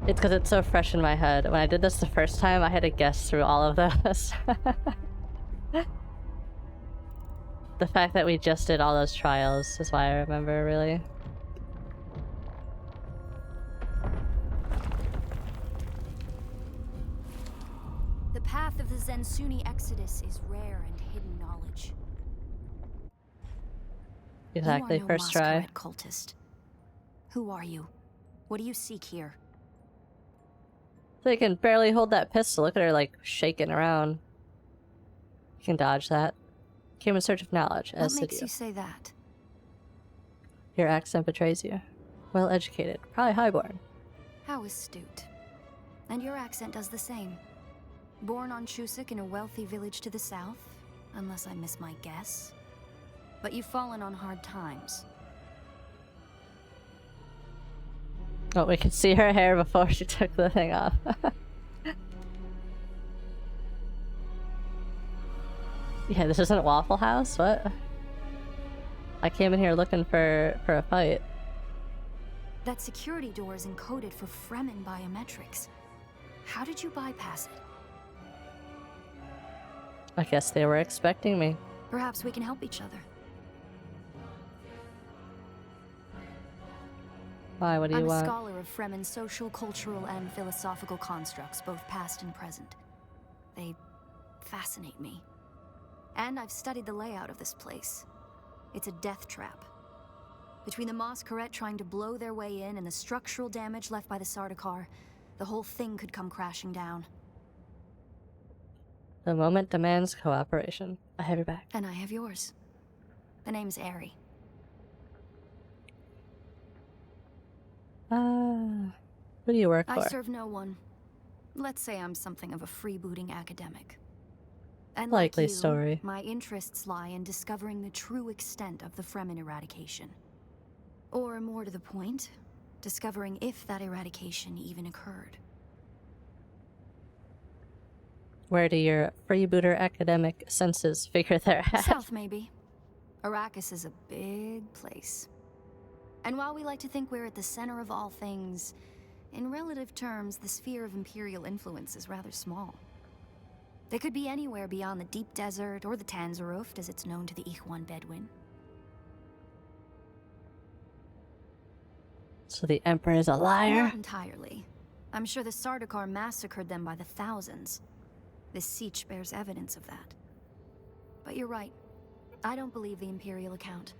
A: It's because it's so fresh in my head. When I did this the first time, I had to guess through all of this. The fact that we just did all those trials is why I remember, really.
B: The path of the Zensuni Exodus is rare and hidden knowledge.
A: Exactly,
B: You are no
A: first try.
B: masquerade cultist. Who are you? What do you seek here?
A: They can barely hold that pistol. Look at her, like, shaking around. You can dodge that. Came in search of knowledge,
B: What
A: as did
B: makes
A: you.
B: you say that?
A: Your accent betrays you. Well educated, probably highborn.
B: How astute. And your accent does the same. Born on Chusik in a wealthy village to the south, unless I miss my guess. But you've fallen on hard times.
A: Oh, we could see her hair before she took the thing off. Yeah, this isn't Waffle House? What? I came in here looking for a fight.
B: That security door is encoded for Fremen biometrics. How did you bypass it?
A: I guess they were expecting me.
B: Perhaps we can help each other.
A: Why? What do you
B: I'm a
A: want?
B: scholar of Fremen social, cultural, and philosophical constructs, both past and present. They fascinate me. And I've studied the layout of this place. It's a death trap. Between the Mosqueret trying to blow their way in and the structural damage left by the Sardaukar, the whole thing could come crashing down.
A: The moment demands cooperation. I have your back.
B: And I have yours. The name's Aerie.
A: Who do you work
B: I
A: for?
B: serve no one. Let's say I'm something of a freebooting academic. And
A: Likely
B: like you,
A: story.
B: my interests lie in discovering the true extent of the Fremen eradication. Or more to the point, discovering if that eradication even occurred.
A: Where do your freebooter academic senses figure they're at?
B: South, maybe. Arrakis is a big place. And while we like to think we're at the center of all things, in relative terms, the sphere of Imperial influence is rather small. They could be anywhere beyond the deep desert or the Tanzeruft, as it's known to the Ikhwan Bedouin.
A: So the Emperor is a liar?
B: Not entirely. I'm sure the Sardaukar massacred them by the thousands. This siege bears evidence of that. But you're right. I don't believe the Imperial account.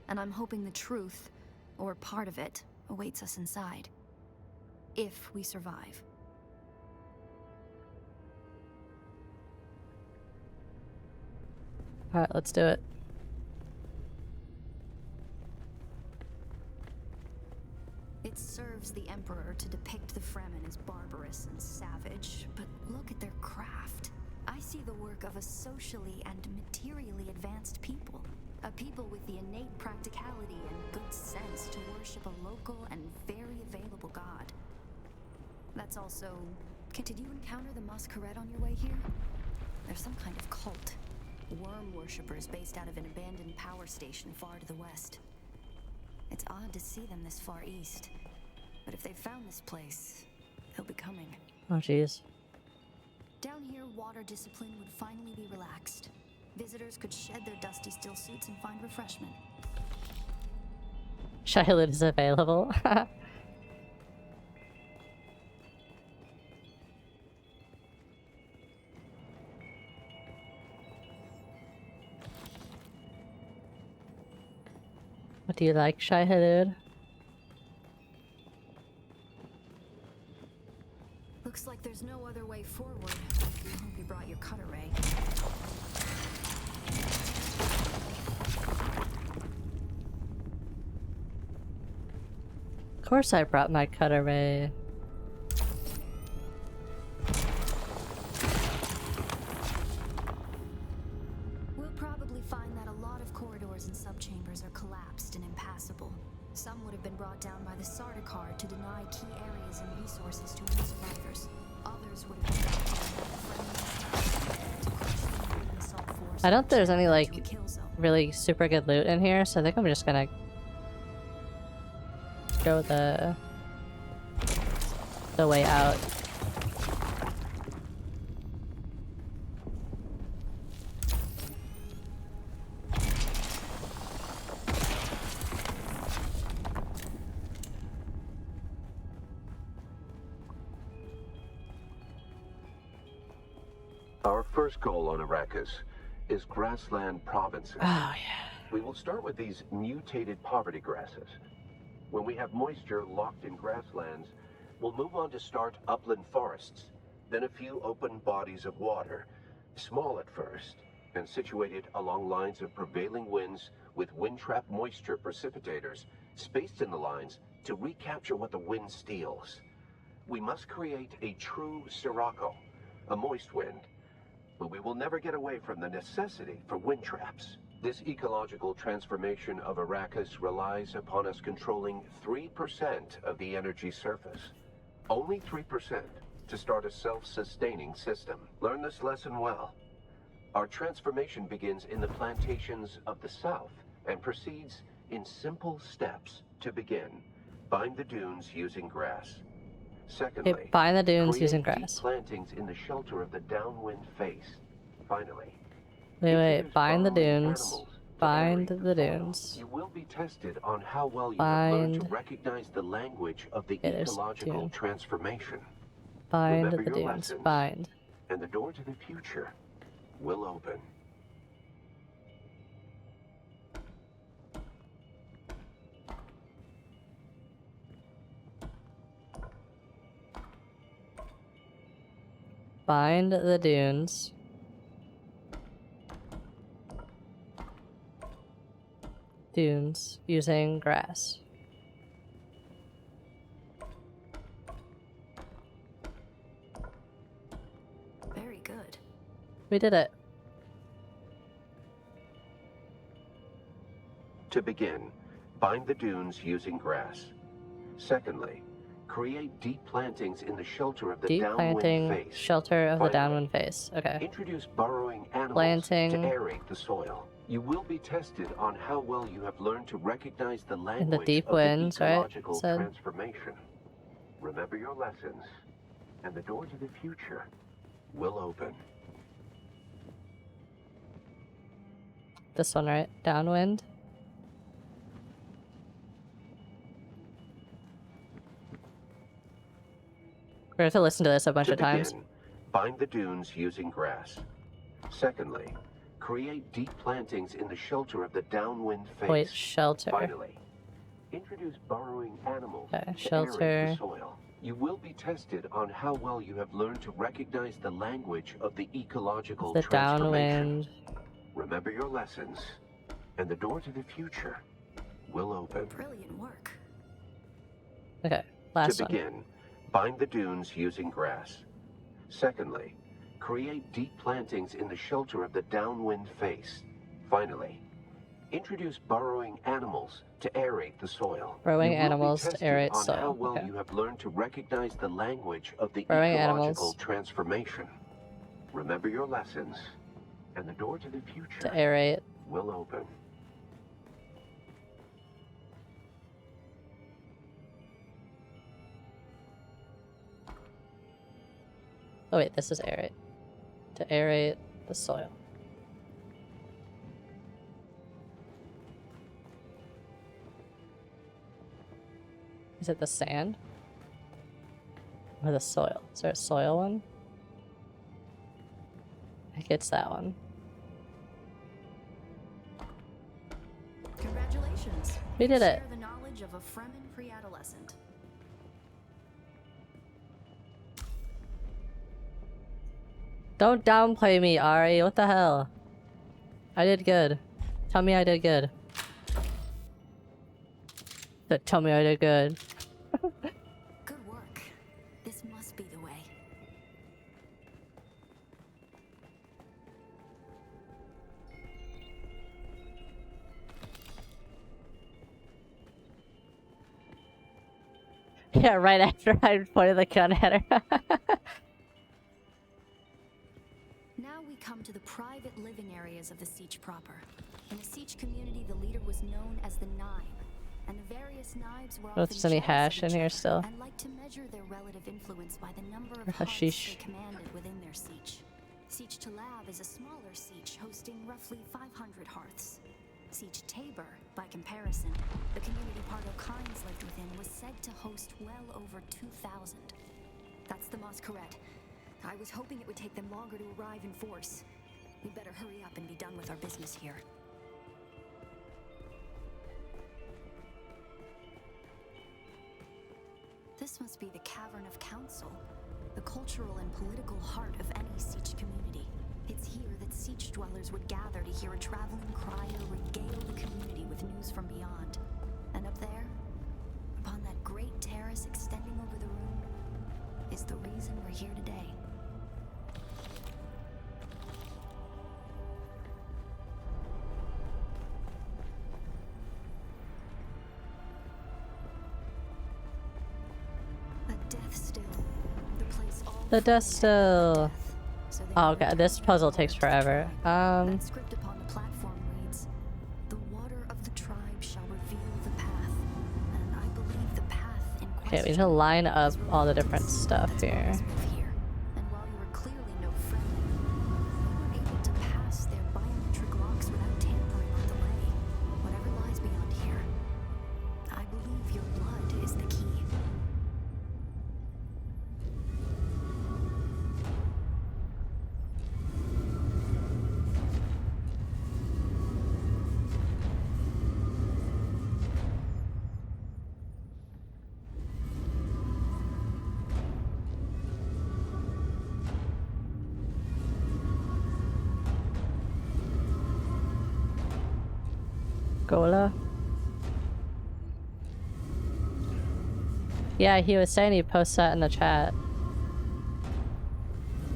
B: And I'm hoping the truth, or part of it, awaits us inside. If we survive.
A: Alright, let's do it.
B: It serves the Emperor to depict the Fremen as barbarous and savage, but look at their craft. I see the work of a socially and materially advanced people. A people with the innate practicality and good sense to worship a local and very available god. That's also... Did you encounter the Masquerade on your way here? There's some kind of cult. Worm worshippers based out of an abandoned power station far to the west. It's odd to see them this far east. But if they've found this place, they'll be coming.
A: Oh, jeez.
B: Down here, water discipline would finally be relaxed. Visitors could shed their dusty still suits and find refreshment.
A: Shylid is available. What do you like, Shylid?
B: Looks like there's no other way forward. I hope you brought your cutter ray.
A: Of course I brought my cutter ray.
B: We'll probably find that a lot of corridors and subchambers are collapsed and impassable. Some would have been brought down by the Sardaukar to deny key areas and resources to any survivors. Others would have been brought down by the Fremen to crush the Imperial assault force.
A: I don't think there's any,
B: to a
A: like,
B: kill zone.
A: really super good loot in here, so I think I'm just gonna go the way out.
K: Our first goal on Arrakis is grassland provinces.
A: Oh, yeah.
K: We will start with these mutated poverty grasses. When we have moisture locked in grasslands, we'll move on to start upland forests, then a few open bodies of water, small at first, and situated along lines of prevailing winds with wind-trap moisture precipitators spaced in the lines to recapture what the wind steals. We must create a true sirocco, a moist wind, but we will never get away from the necessity for wind traps. This ecological transformation of Arrakis relies upon us controlling 3% of the energy surface. Only 3% to start a self-sustaining system. Learn this lesson well. Our transformation begins in the plantations of the south and proceeds in simple steps to begin. Bind the dunes using grass. Secondly,
A: Okay, bind the dunes
K: create
A: using
K: deep
A: grass.
K: plantings in the shelter of the downwind face. Finally,
A: Wait, bind the
K: following
A: dunes.
K: animals to
A: Bind
K: areas
A: the
K: to follow.
A: dunes.
K: You will be tested on how well you have learned to
A: Bind.
K: recognize the language of the
A: Okay, there's
K: ecological
A: dune.
K: transformation.
A: Bind
K: Remember
A: the
K: your
A: dunes.
K: lessons.
A: Bind.
K: And the door to the future will open.
A: Bind the dunes. Dunes using grass. We did it.
K: To begin, bind the dunes using grass. Secondly, create deep plantings in the shelter of the
A: Deep
K: downwind
A: planting,
K: face.
A: shelter of the
K: Finally,
A: downwind face. Okay.
K: introduce burrowing animals
A: Planting.
K: to aerate the soil. You will be tested on how well you have learned to recognize the language
A: deep
K: of
A: winds,
K: the
A: right?
K: ecological
A: Said.
K: transformation. Remember your lessons, and the door to the future will open.
A: This one, right? Downwind. We're going to listen to this a bunch
K: To
A: of times.
K: begin, bind the dunes using grass. Secondly, create deep plantings in the shelter of the downwind face.
A: Wait, shelter.
K: Finally, introduce burrowing animals
A: Okay,
K: to
A: shelter.
K: aerate the soil. You will be tested on how well you have learned to recognize the language of the ecological
A: The
K: transformation.
A: downwind.
K: Remember your lessons, and the door to the future will open.
B: Brilliant work.
A: Okay, last
K: To
A: one.
K: begin, bind the dunes using grass. Secondly, create deep plantings in the shelter of the downwind face. Finally, introduce burrowing animals to aerate the soil.
A: Burrowing
K: You will be
A: animals to
K: tested
A: aerate
K: on
A: soil.
K: how well
A: Okay.
K: you have learned to recognize the language of the
A: Burrowing
K: ecological
A: animals.
K: transformation. Remember your lessons, and the door to the future
A: To aerate.
K: will open.
A: Oh wait, this is aerate. To aerate the soil. Is it the sand? Or the soil? Is there a soil one? I think it's that one.
B: Congratulations.
A: We did it.
B: Share the knowledge of a Fremen pre-adolescent.
A: Don't downplay me, Ari. What the hell? I did good. Tell me I did good. Tell me I did good.
B: Good work. This must be the way.
A: Yeah, right after I pointed the gun at her.
B: Now we come to the private living areas of the Siege proper. In the Siege community, the leader was known as the Nine, and the various knives were
A: Oh,
B: often
A: there's any
B: jealous
A: hash
B: of
A: in
B: each
A: here
B: other
A: still.
B: and liked to measure their relative influence by the number
A: Or
B: of hearts
A: hashish.
B: they commanded within their siege. Siege Talab is a smaller siege hosting roughly 500 hearths. Siege Tabor, by comparison, the community Pardo Kynes lived within, was said to host well over 2,000. That's the Masquerade. I was hoping it would take them longer to arrive in force. We'd better hurry up and be done with our business here. This must be the Cavern of Council, the cultural and political heart of any Siege community. It's here that Siege dwellers would gather to hear a traveling crier regale the community with news from beyond. And up there, upon that great terrace extending over the room, is the reason we're here today. A death still. The place all
A: The death still.
B: so they
A: Oh
B: know
A: god, this puzzle takes forever.
B: That script upon the platform reads, "The water of the tribe shall reveal the path." And I believe the path in
A: Okay, we need
B: question
A: to line up
B: is
A: all the
B: related to
A: different
B: this.
A: stuff
B: That's why
A: here.
B: let's move here. And while you were clearly no Fremen, you were able to pass their biometric locks without tampering on the way. Whatever lies beyond here, I believe your blood is the key.
A: Gola. Yeah, he was saying he posts that in the chat.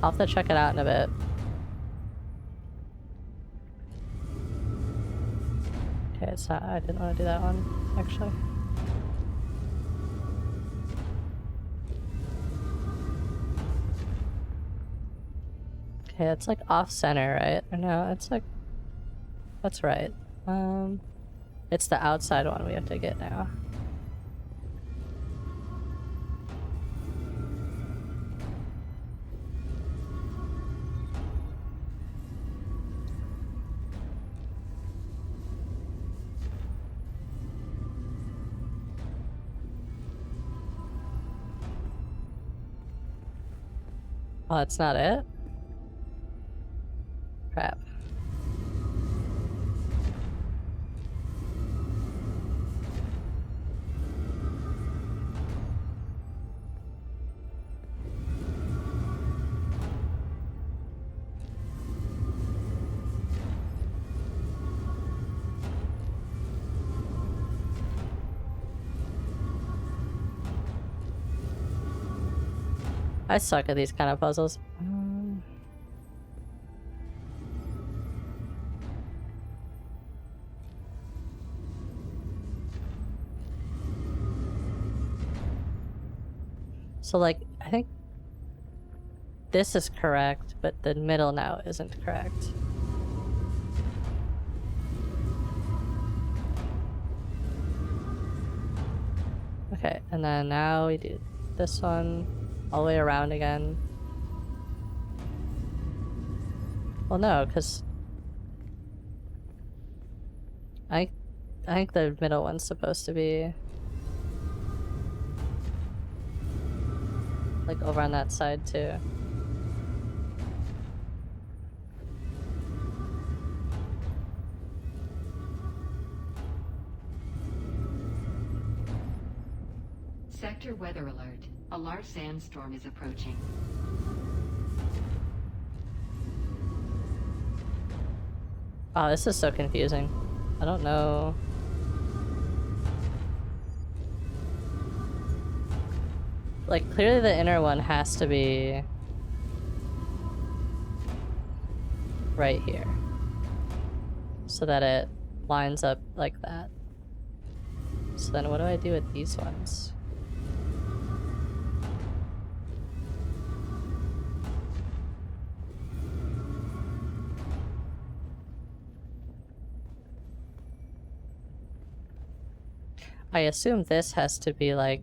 A: I'll have to check it out in a bit. it's not. I didn't want to do that one, actually. Okay, it's like off center, right? Or no, it's like, that's right. It's the outside one we have to get now. Oh, that's not it? Crap. I suck at these kind of puzzles. So, like, I think this is correct, but the middle now isn't correct. Okay, and then now we do this one all the way around again. Well, no, because I think the middle one's supposed to be like over on that side too.
H: Sector weather alert. A large sandstorm is approaching.
A: Oh, this is so confusing. I don't know. Like, clearly the inner one has to be right here. So that it lines up like that. So then what do I do with these ones? I assume this has to be like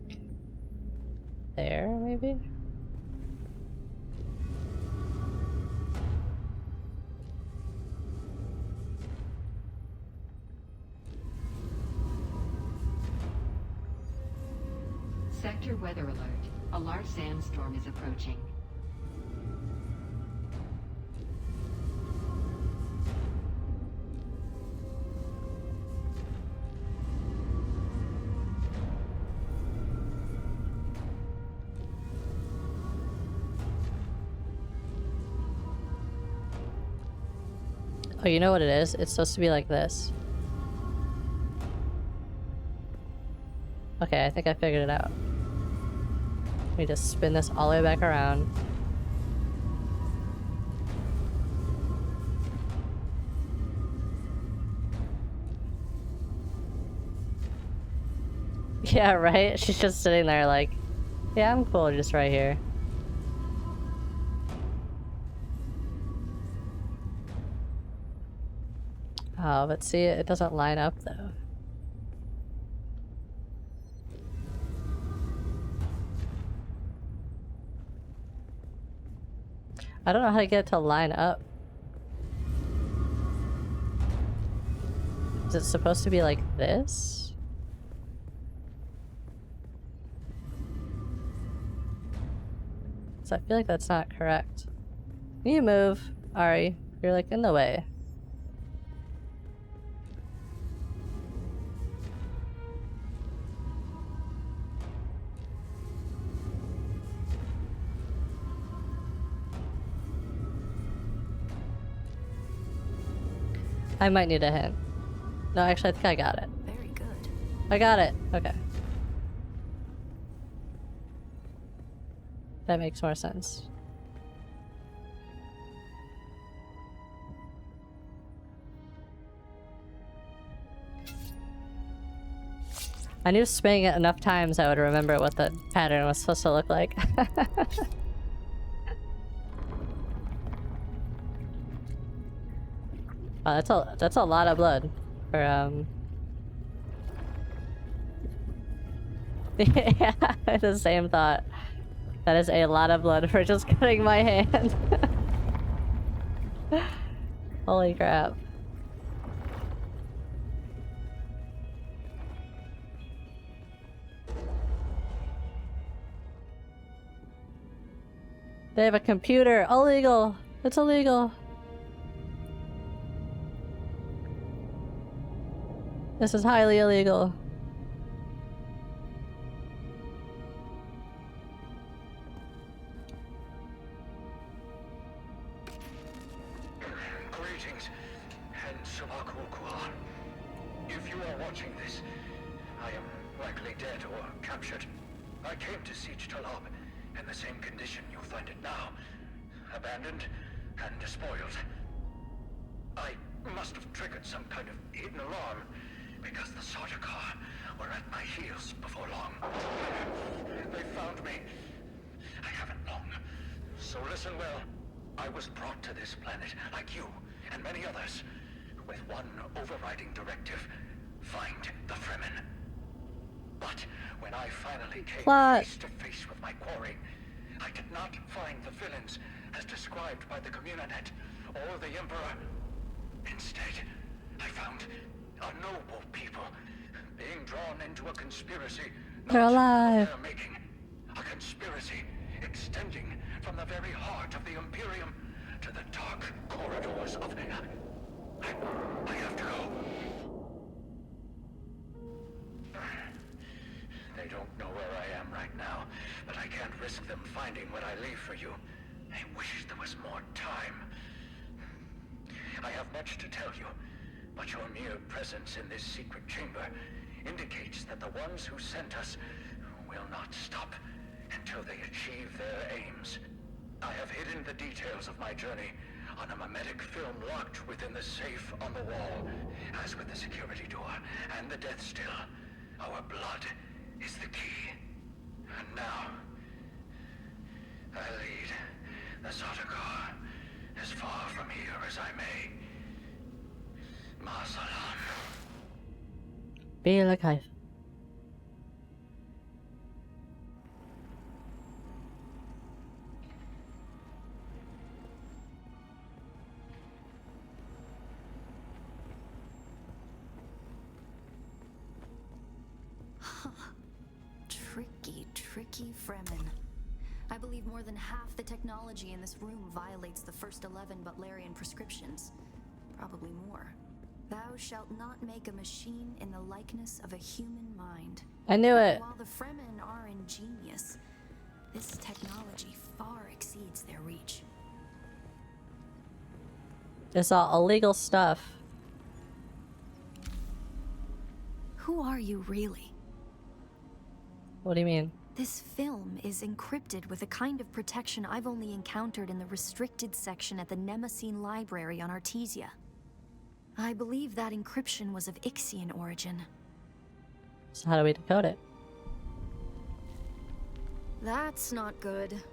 A: there, maybe?
H: Sector weather alert. A large sandstorm is approaching.
A: Oh, you know what it is? It's supposed to be like this. Okay, I think I figured it out. We just spin this all the way back around. Yeah, right? She's just sitting there like, yeah, I'm cool just right here. Oh, but see, it doesn't line up though. I don't know how to get it to line up. Is it supposed to be like this? So I feel like that's not correct. You move, Ari. You're like in the way. I might need a hint. No, actually, I think I got it.
B: Very good.
A: I got it. Okay. That makes more sense. I knew spinning it enough times I would remember what the pattern was supposed to look like. Wow, that's a lot of blood for yeah, the same thought. That is a lot of blood for just cutting my hand. Holy crap. They have a computer. Illegal. It's illegal. This is highly illegal.
L: Greetings, and Tsubaki. If you are watching this, I am likely dead or captured. I came to Siege Talab in the same condition you'll find it now. Abandoned and despoiled. I must have triggered some kind of hidden alarm, because the Tsubaki were at my heels before long. They found me. I haven't long. So listen well. I was brought to this planet, like you and many others, with one overriding directive: find the Fremen. But when I finally came face to face with my quarry, I did not find the villains as described by the Communinet or the Emperor. Instead, I found a noble people being drawn into a conspiracy
A: They're alive.
L: of their making. A conspiracy extending from the very heart of the Imperium to the dark corridors of... I have to go. They don't know where I am right now, but I can't risk them finding what I leave for you. I wish there was more time. I have much to tell you, but your mere presence in this secret chamber indicates that the ones who sent us will not stop until they achieve their aims. I have hidden the details of my journey on a mimetic film locked within the safe on the wall. As with the security door and the death still, our blood is the key. And now, I lead the Tsubaki as far from here as I may. Ma salam.
A: Be like I.
B: Tricky Fremen. I believe more than half the technology in this room violates the first 11 Butlerian prescriptions. Probably more. Thou shalt not make a machine in the likeness of a human mind.
A: I knew it.
B: While the Fremen are ingenious, this technology far exceeds their reach.
A: It's all illegal stuff.
B: Who are you really?
A: What do you mean?
B: This film is encrypted with a kind of protection I've only encountered in the restricted section at the Nemesine Library on Artesia. I believe that encryption was of Ixian origin.
A: So how do we decode it?
B: That's not good.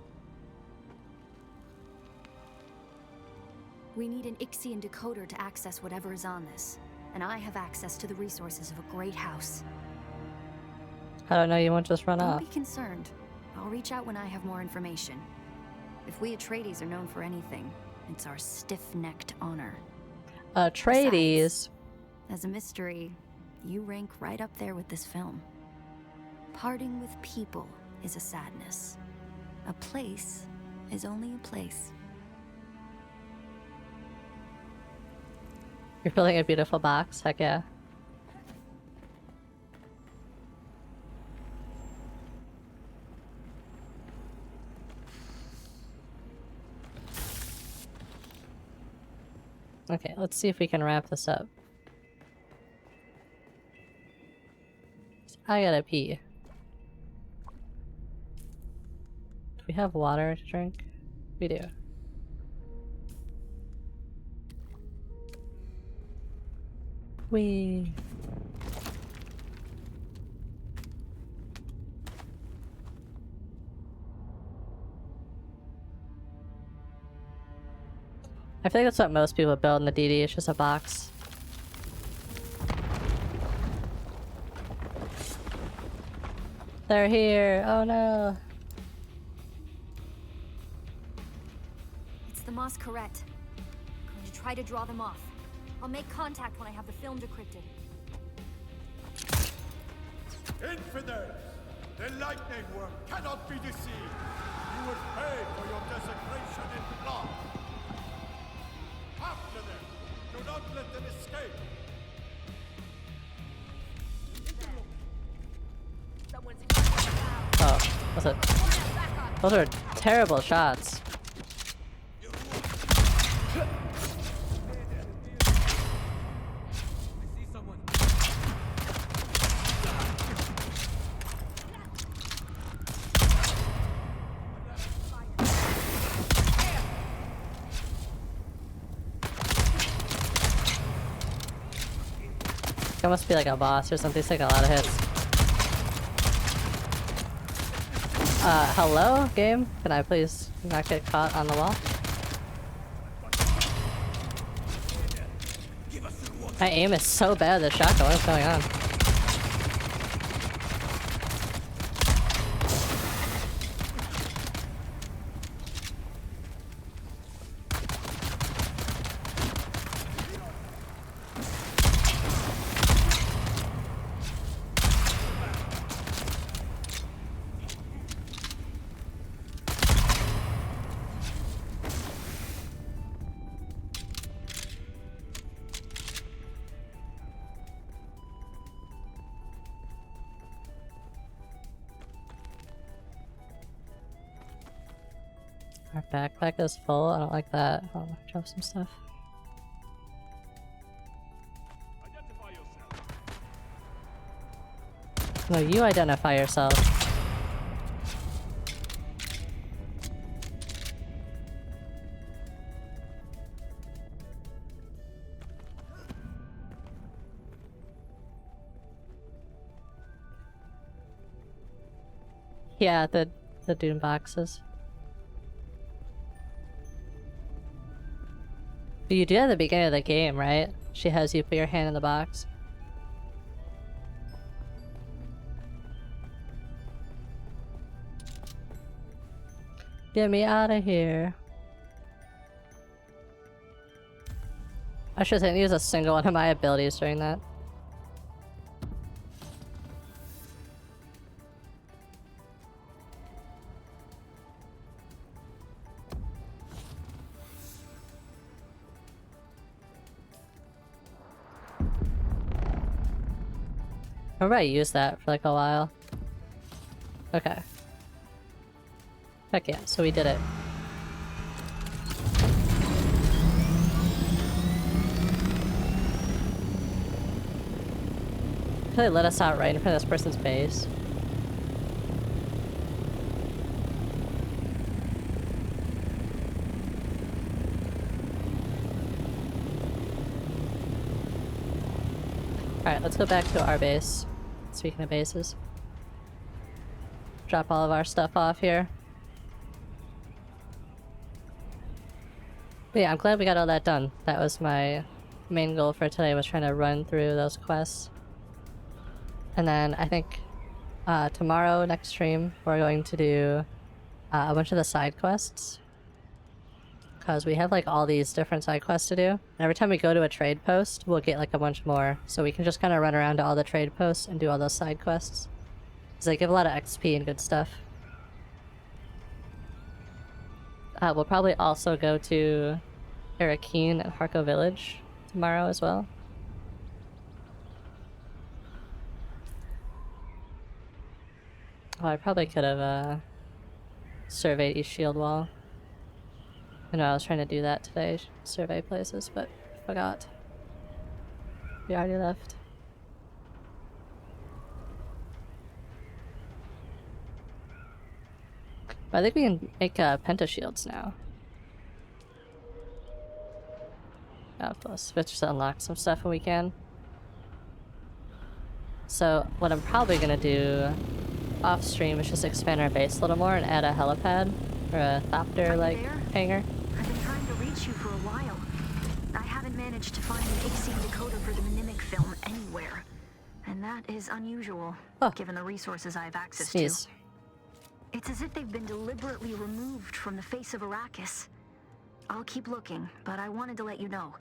B: We need an Ixian decoder to access whatever is on this, and I have access to the resources of a great house.
A: I don't know, you won't just run off.
B: Don't be concerned. I'll reach out when I have more information. If we Atreides are known for anything, it's our stiff-necked honor.
A: Atreides?
B: Besides, as a mystery, you rank right up there with this film. Parting with people is a sadness. A place is only a place.
A: You're building a beautiful box? Heck yeah. Okay, let's see if we can wrap this up. I gotta pee. Do we have water to drink? We do. I feel like that's what most people build in the DD, it's just a box. They're here! Oh no!
B: It's the Masquerette. I'm going to try to draw them off. I'll make contact when I have the film decrypted.
C: Infidels! The lightning worm cannot be deceived! You will pay for your desecration in blood! After them! Do not let them escape!
A: Oh, what's it? Those are terrible shots. It must be like a boss or something. It's like a lot of hits. Hello, game? Can I please not get caught on the wall? My aim is so bad with the shotgun. What's going on? Our backpack is full. I don't like that. I'll drop some stuff. No, you identify yourself. Yeah, the Dune boxes. But you do at the beginning of the game, right? She has you put your hand in the box. Get me out of here. I shouldn't use a single one of my abilities during that. I remember I used that for like a while. Okay. Heck yeah, so we did it. They let us out right in front of this person's base. Alright, let's go back to our base. Speaking of bases. Drop all of our stuff off here. But yeah, I'm glad we got all that done. That was my main goal for today, was trying to run through those quests. And then I think tomorrow, next stream, we're going to do a bunch of the side quests. Because we have like all these different side quests to do. And every time we go to a trade post, we'll get like a bunch more. So we can just kind of run around to all the trade posts and do all those side quests. Because they give a lot of XP and good stuff. We'll probably also go to Arakeen and Harko Village tomorrow as well. Oh, I probably could have surveyed East Shield Wall. I know I was trying to do that today, survey places, but forgot. We already left. But I think we can make pentashields now. Oh, plus, let's just unlock some stuff when we can. So, what I'm probably gonna do off stream is just expand our base a little more and add a helipad or a thopter like hangar.
J: I've been trying to reach you for a while.
B: managed to find an AC decoder for the mimic film anywhere. And that is unusual, given the resources I have access to. It's as if they've been deliberately removed from the face of Arrakis. I'll keep looking, but I wanted to let you know.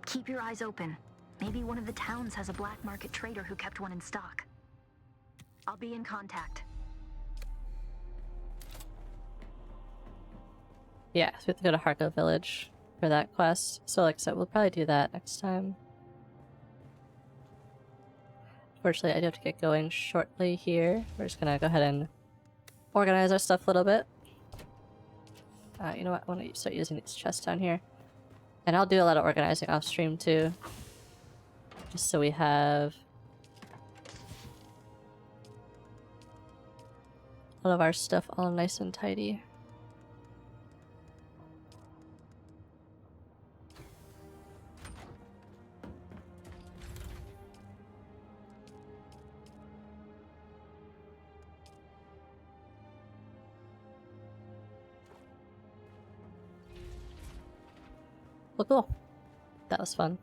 B: Keep your eyes open. Maybe one of the towns has a black market trader who kept one in stock. I'll be in contact.
A: Yeah, so we have to go to Harko Village for that quest. So like I said, we'll probably do that next time. Fortunately, I do have to get going shortly here. We're just gonna go ahead and organize our stuff a little bit. You know what? I want to start using these chests down here. And I'll do a lot of organizing off stream too. Just so we have all of our stuff all nice and tidy. Well, cool. That was fun.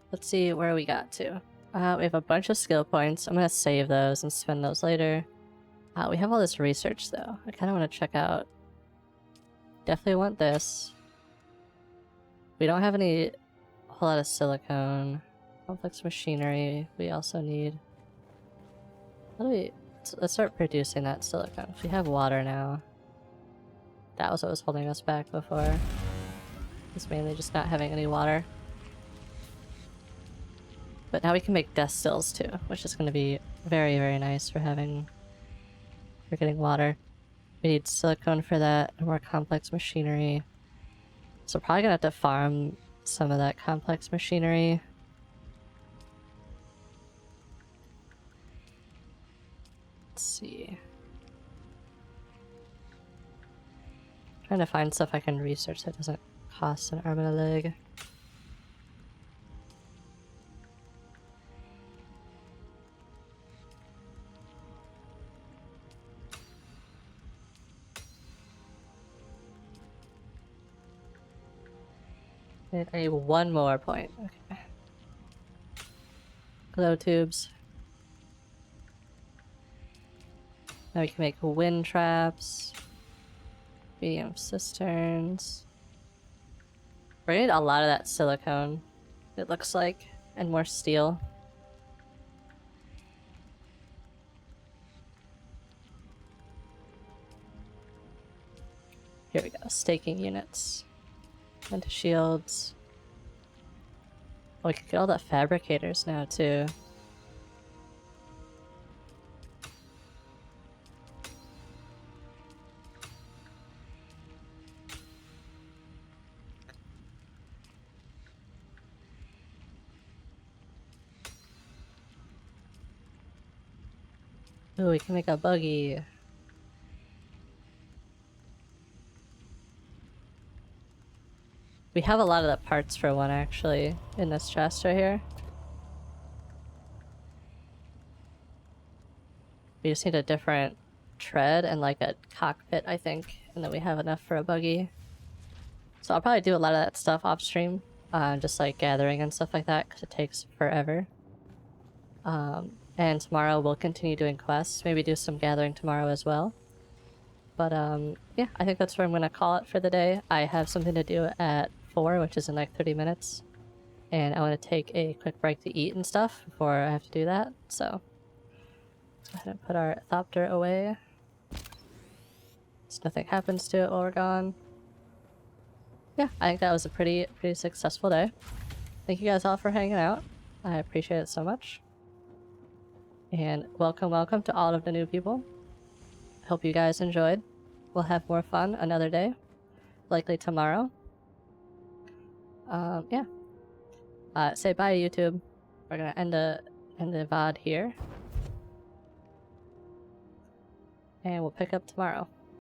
A: Let's see where we got to. We have a bunch of skill points. I'm gonna save those and spend those later. We have all this research though. I kind of want to check out. Definitely want this. We don't have a whole lot of silicone. Complex machinery. We also need. How do we? Let's start producing that silicone. If we have water now. That was what was holding us back before. It's mainly just not having any water. But now we can make death stills too, which is going to be very, very nice for getting water. We need silicone for that, and more complex machinery. So probably gonna have to farm some of that complex machinery. Let's see. Trying to find stuff I can research that doesn't cost an arm and a leg. I need one more point. Okay. Glow tubes. Now we can make wind traps. Medium cisterns. We're gonna need a lot of that silicone, it looks like, and more steel. Here we go, staking units. Into shields. Oh, we can get all the fabricators now too. Oh, we can make a buggy. We have a lot of the parts for one actually in this chest right here. We just need a different tread and like a cockpit, I think, and then we have enough for a buggy. So I'll probably do a lot of that stuff off stream, just like gathering and stuff like that, because it takes forever. And tomorrow we'll continue doing quests, maybe do some gathering tomorrow as well. But yeah, I think that's where I'm gonna call it for the day. I have something to do at 4, which is in like 30 minutes. And I want to take a quick break to eat and stuff before I have to do that, so let's go ahead and put our Thopter away. So nothing happens to it while we're gone. Yeah, I think that was a pretty successful day. Thank you guys all for hanging out. I appreciate it so much. And welcome to all of the new people. Hope you guys enjoyed. We'll have more fun another day. Likely tomorrow. Yeah. Say bye, YouTube. We're gonna end the VOD here. And we'll pick up tomorrow.